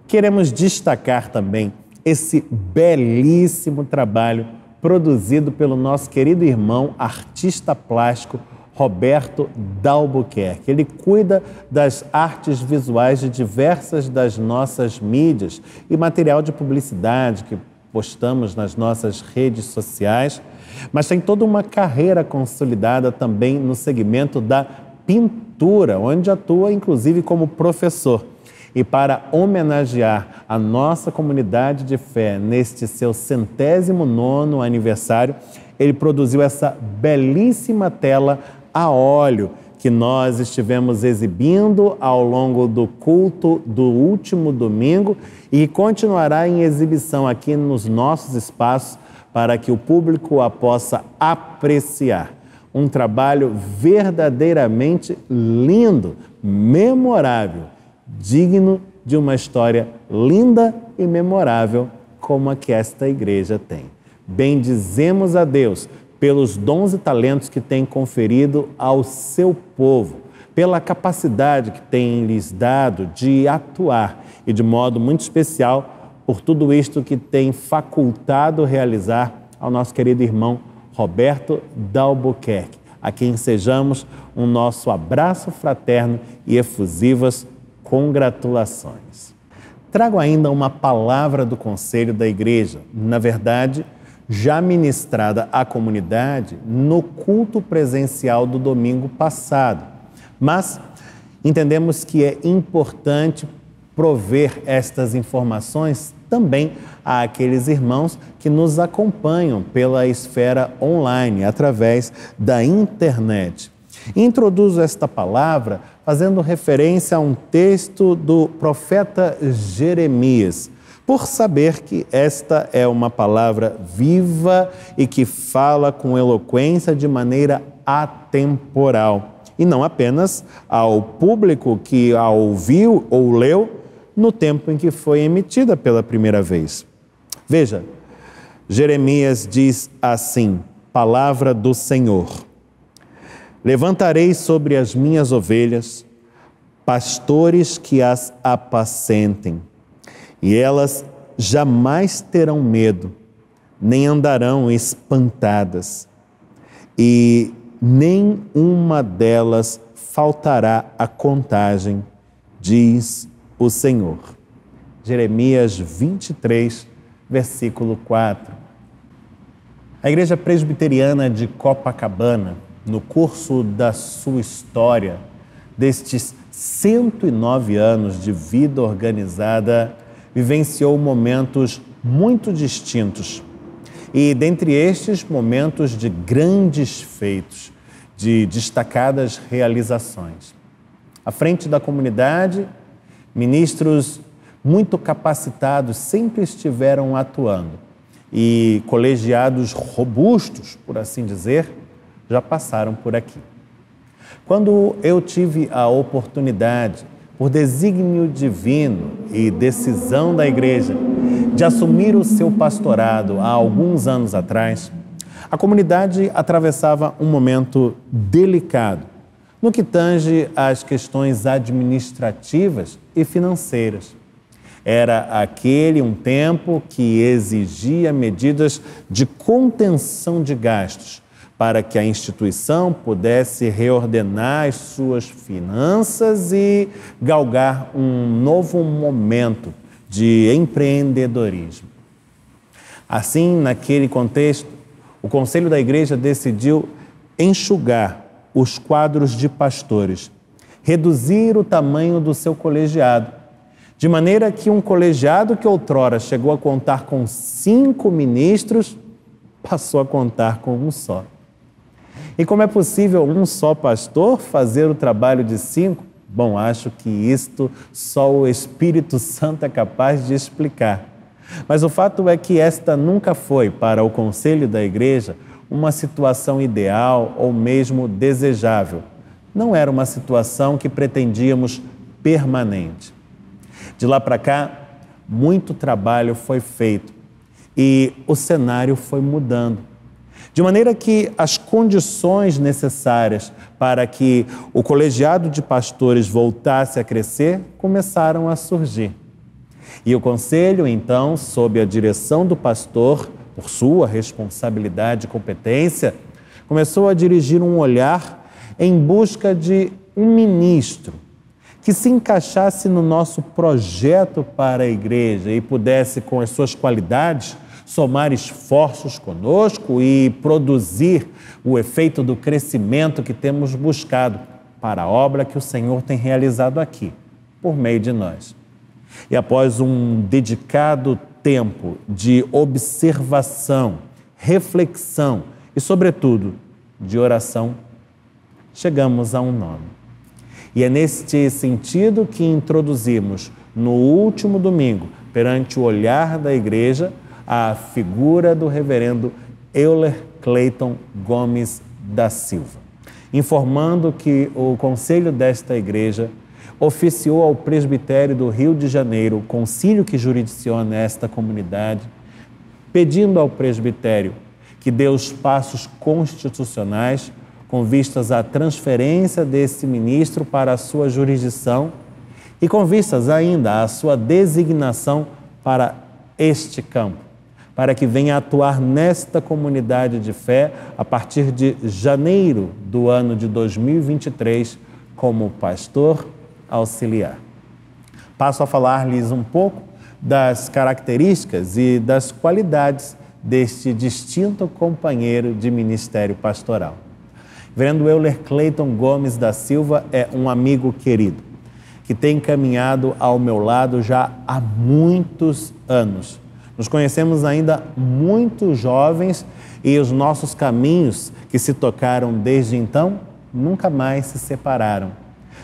[SPEAKER 1] Queremos destacar também esse belíssimo trabalho produzido pelo nosso querido irmão, artista plástico, Roberto Dalbuquerque. Ele cuida das artes visuais de diversas das nossas mídias e material de publicidade que postamos nas nossas redes sociais, mas tem toda uma carreira consolidada também no segmento da pintura, onde atua inclusive como professor. E para homenagear a nossa comunidade de fé neste seu 109º aniversário, ele produziu essa belíssima tela a óleo que nós estivemos exibindo ao longo do culto do último domingo e continuará em exibição aqui nos nossos espaços para que o público a possa apreciar. Um trabalho verdadeiramente lindo, memorável, digno de uma história linda e memorável como a que esta igreja tem. Bendizemos a Deus pelos dons e talentos que tem conferido ao seu povo, pela capacidade que tem lhes dado de atuar e de modo muito especial por tudo isto que tem facultado realizar ao nosso querido irmão Roberto Dalbuquerque, a quem sejamos um nosso abraço fraterno e efusivas congratulações. Trago ainda uma palavra do Conselho da Igreja, na verdade, já ministrada à comunidade no culto presencial do domingo passado. Mas entendemos que é importante prover estas informações também àqueles irmãos que nos acompanham pela esfera online, através da internet. Introduzo esta palavra fazendo referência a um texto do profeta Jeremias, por saber que esta é uma palavra viva e que fala com eloquência de maneira atemporal, e não apenas ao público que a ouviu ou leu no tempo em que foi emitida pela primeira vez. Veja, Jeremias diz assim, palavra do Senhor: levantarei sobre as minhas ovelhas pastores que as apacentem, e elas jamais terão medo, nem andarão espantadas, e nem uma delas faltará a contagem, diz o Senhor. Jeremias 23, versículo 4. A Igreja Presbiteriana de Copacabana, no curso da sua história, destes 109 anos de vida organizada, vivenciou momentos muito distintos. E dentre estes momentos de grandes feitos, de destacadas realizações. À frente da comunidade, ministros muito capacitados sempre estiveram atuando e colegiados robustos, por assim dizer, já passaram por aqui. Quando eu tive a oportunidade, por desígnio divino e decisão da Igreja, de assumir o seu pastorado há alguns anos atrás, a comunidade atravessava um momento delicado no que tange às questões administrativas e financeiras. Era aquele um tempo que exigia medidas de contenção de gastos para que a instituição pudesse reordenar as suas finanças e galgar um novo momento de empreendedorismo. Assim, naquele contexto, o Conselho da Igreja decidiu enxugar os quadros de pastores, reduzir o tamanho do seu colegiado, de maneira que um colegiado que outrora chegou a contar com 5 ministros, passou a contar com um só. E como é possível um só pastor fazer o trabalho de 5? Bom, acho que isto só o Espírito Santo é capaz de explicar. Mas o fato é que esta nunca foi, para o Conselho da Igreja, uma situação ideal ou mesmo desejável. Não era uma situação que pretendíamos permanente. De lá para cá, muito trabalho foi feito e o cenário foi mudando. De maneira que as condições necessárias para que o colegiado de pastores voltasse a crescer começaram a surgir. E o conselho, então, sob a direção do pastor, por sua responsabilidade e competência, começou a dirigir um olhar em busca de um ministro que se encaixasse no nosso projeto para a igreja e pudesse, com as suas qualidades, somar esforços conosco e produzir o efeito do crescimento que temos buscado para a obra que o Senhor tem realizado aqui, por meio de nós. E após um dedicado tempo de observação, reflexão e, sobretudo, de oração, chegamos a um nome. E é neste sentido que introduzimos, no último domingo, perante o olhar da igreja, a figura do reverendo Euler Clayton Gomes da Silva, informando que o conselho desta igreja oficiou ao presbitério do Rio de Janeiro, o concílio que jurisdiciona esta comunidade, pedindo ao presbitério que dê os passos constitucionais com vistas à transferência desse ministro para a sua jurisdição e com vistas ainda à sua designação para este campo, para que venha atuar nesta comunidade de fé a partir de janeiro do ano de 2023 como pastor auxiliar. Passo a falar-lhes um pouco das características e das qualidades deste distinto companheiro de ministério pastoral. Reverendo Euler Clayton Gomes da Silva é um amigo querido, que tem caminhado ao meu lado já há muitos anos. Nos conhecemos ainda muito jovens e os nossos caminhos, que se tocaram desde então, nunca mais se separaram.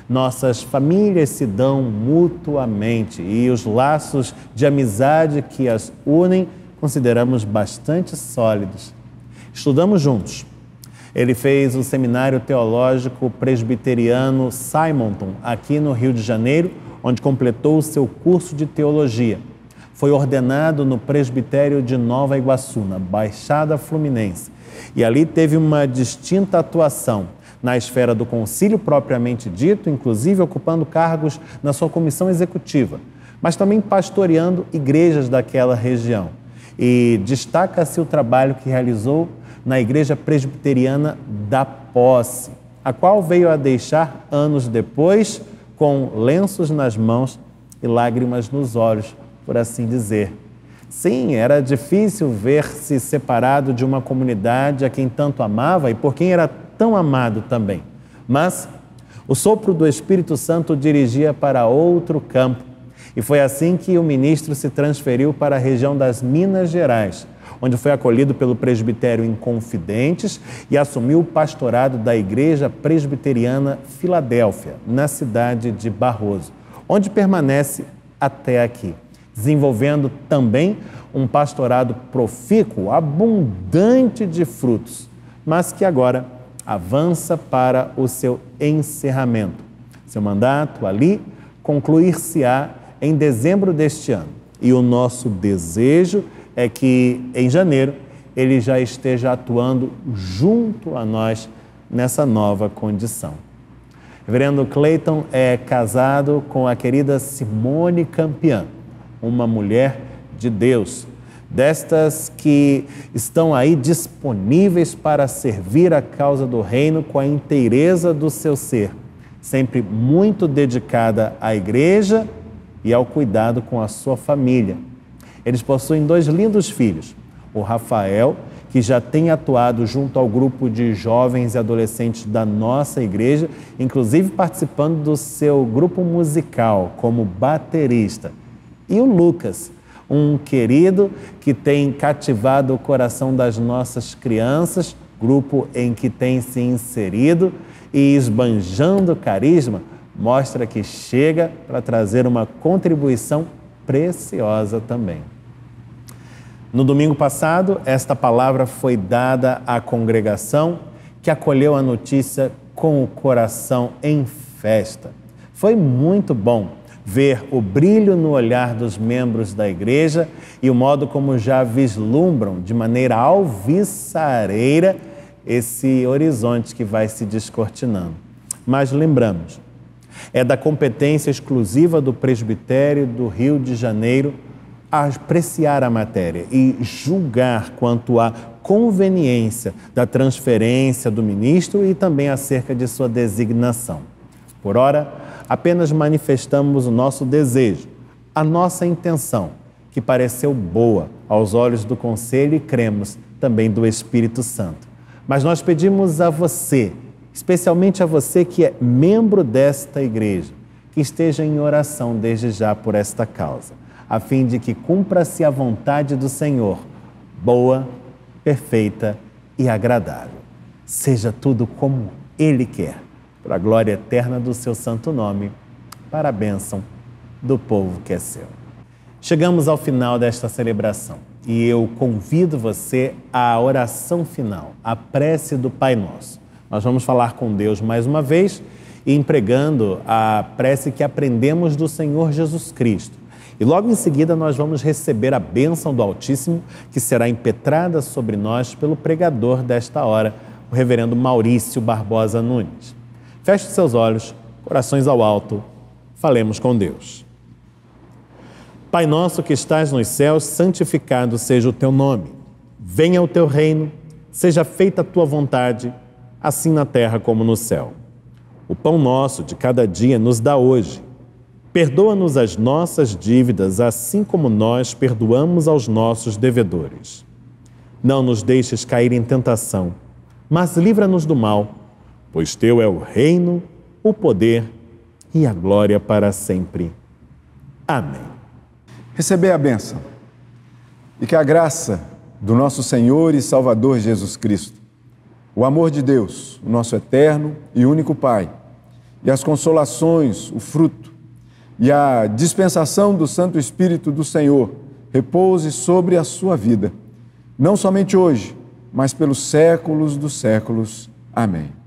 [SPEAKER 1] Nossas famílias se dão mutuamente e os laços de amizade que as unem consideramos bastante sólidos. Estudamos juntos. Ele fez o Seminário Teológico Presbiteriano Simonton, aqui no Rio de Janeiro, onde completou o seu curso de teologia. Foi ordenado no Presbitério de Nova Iguaçu, na Baixada Fluminense, e ali teve uma distinta atuação na esfera do concílio propriamente dito, inclusive ocupando cargos na sua comissão executiva, mas também pastoreando igrejas daquela região. E destaca-se o trabalho que realizou na Igreja Presbiteriana da Posse, a qual veio a deixar anos depois com lenços nas mãos e lágrimas nos olhos, por assim dizer. Sim, era difícil ver-se separado de uma comunidade a quem tanto amava e por quem era tão amado também. Mas o sopro do Espírito Santo o dirigia para outro campo. E foi assim que o ministro se transferiu para a região das Minas Gerais, onde foi acolhido pelo presbitério Inconfidentes e assumiu o pastorado da Igreja Presbiteriana Filadélfia, na cidade de Barroso, onde permanece até aqui, desenvolvendo também um pastorado profícuo, abundante de frutos, mas que agora avança para o seu encerramento. Seu mandato ali concluir-se-á em dezembro deste ano. E o nosso desejo é que em janeiro ele já esteja atuando junto a nós nessa nova condição. Reverendo Cleiton é casado com a querida Simone Campian, uma mulher de Deus, destas que estão aí disponíveis para servir a causa do reino com a inteireza do seu ser, sempre muito dedicada à igreja e ao cuidado com a sua família. Eles possuem 2 lindos filhos, o Rafael, que já tem atuado junto ao grupo de jovens e adolescentes da nossa igreja, inclusive participando do seu grupo musical como baterista, e o Lucas, um querido que tem cativado o coração das nossas crianças, grupo em que tem se inserido e esbanjando carisma, mostra que chega para trazer uma contribuição preciosa também. No domingo passado, esta palavra foi dada à congregação que acolheu a notícia com o coração em festa. Foi muito bom ver o brilho no olhar dos membros da igreja e o modo como já vislumbram de maneira alvissareira esse horizonte que vai se descortinando. Mas lembramos, é da competência exclusiva do presbitério do Rio de Janeiro apreciar a matéria e julgar quanto à conveniência da transferência do ministro e também acerca de sua designação. Por ora, apenas manifestamos o nosso desejo, a nossa intenção, que pareceu boa aos olhos do Conselho e cremos também do Espírito Santo. Mas nós pedimos a você, especialmente a você que é membro desta igreja, que esteja em oração desde já por esta causa, a fim de que cumpra-se a vontade do Senhor, boa, perfeita e agradável. Seja tudo como Ele quer, para a glória eterna do seu santo nome, para a bênção do povo que é seu. Chegamos ao final desta celebração e eu convido você à oração final, à prece do Pai Nosso. Nós vamos falar com Deus mais uma vez e empregando a prece que aprendemos do Senhor Jesus Cristo. E logo em seguida nós vamos receber a bênção do Altíssimo, que será impetrada sobre nós pelo pregador desta hora, o reverendo Maurício Barbosa Nunes. Feche seus olhos, corações ao alto, falemos com Deus. Pai nosso que estás nos céus, santificado seja o teu nome. Venha o teu reino, seja feita a tua vontade, assim na terra como no céu. O pão nosso de cada dia nos dá hoje. Perdoa-nos as nossas dívidas, assim como nós perdoamos aos nossos devedores. Não nos deixes cair em tentação, mas livra-nos do mal, pois teu é o reino, o poder e a glória para sempre. Amém.
[SPEAKER 2] Receber a bênção e que a graça do nosso Senhor e Salvador Jesus Cristo, o amor de Deus, o nosso eterno e único Pai, e as consolações, o fruto e a dispensação do Santo Espírito do Senhor repouse sobre a sua vida, não somente hoje, mas pelos séculos dos séculos. Amém.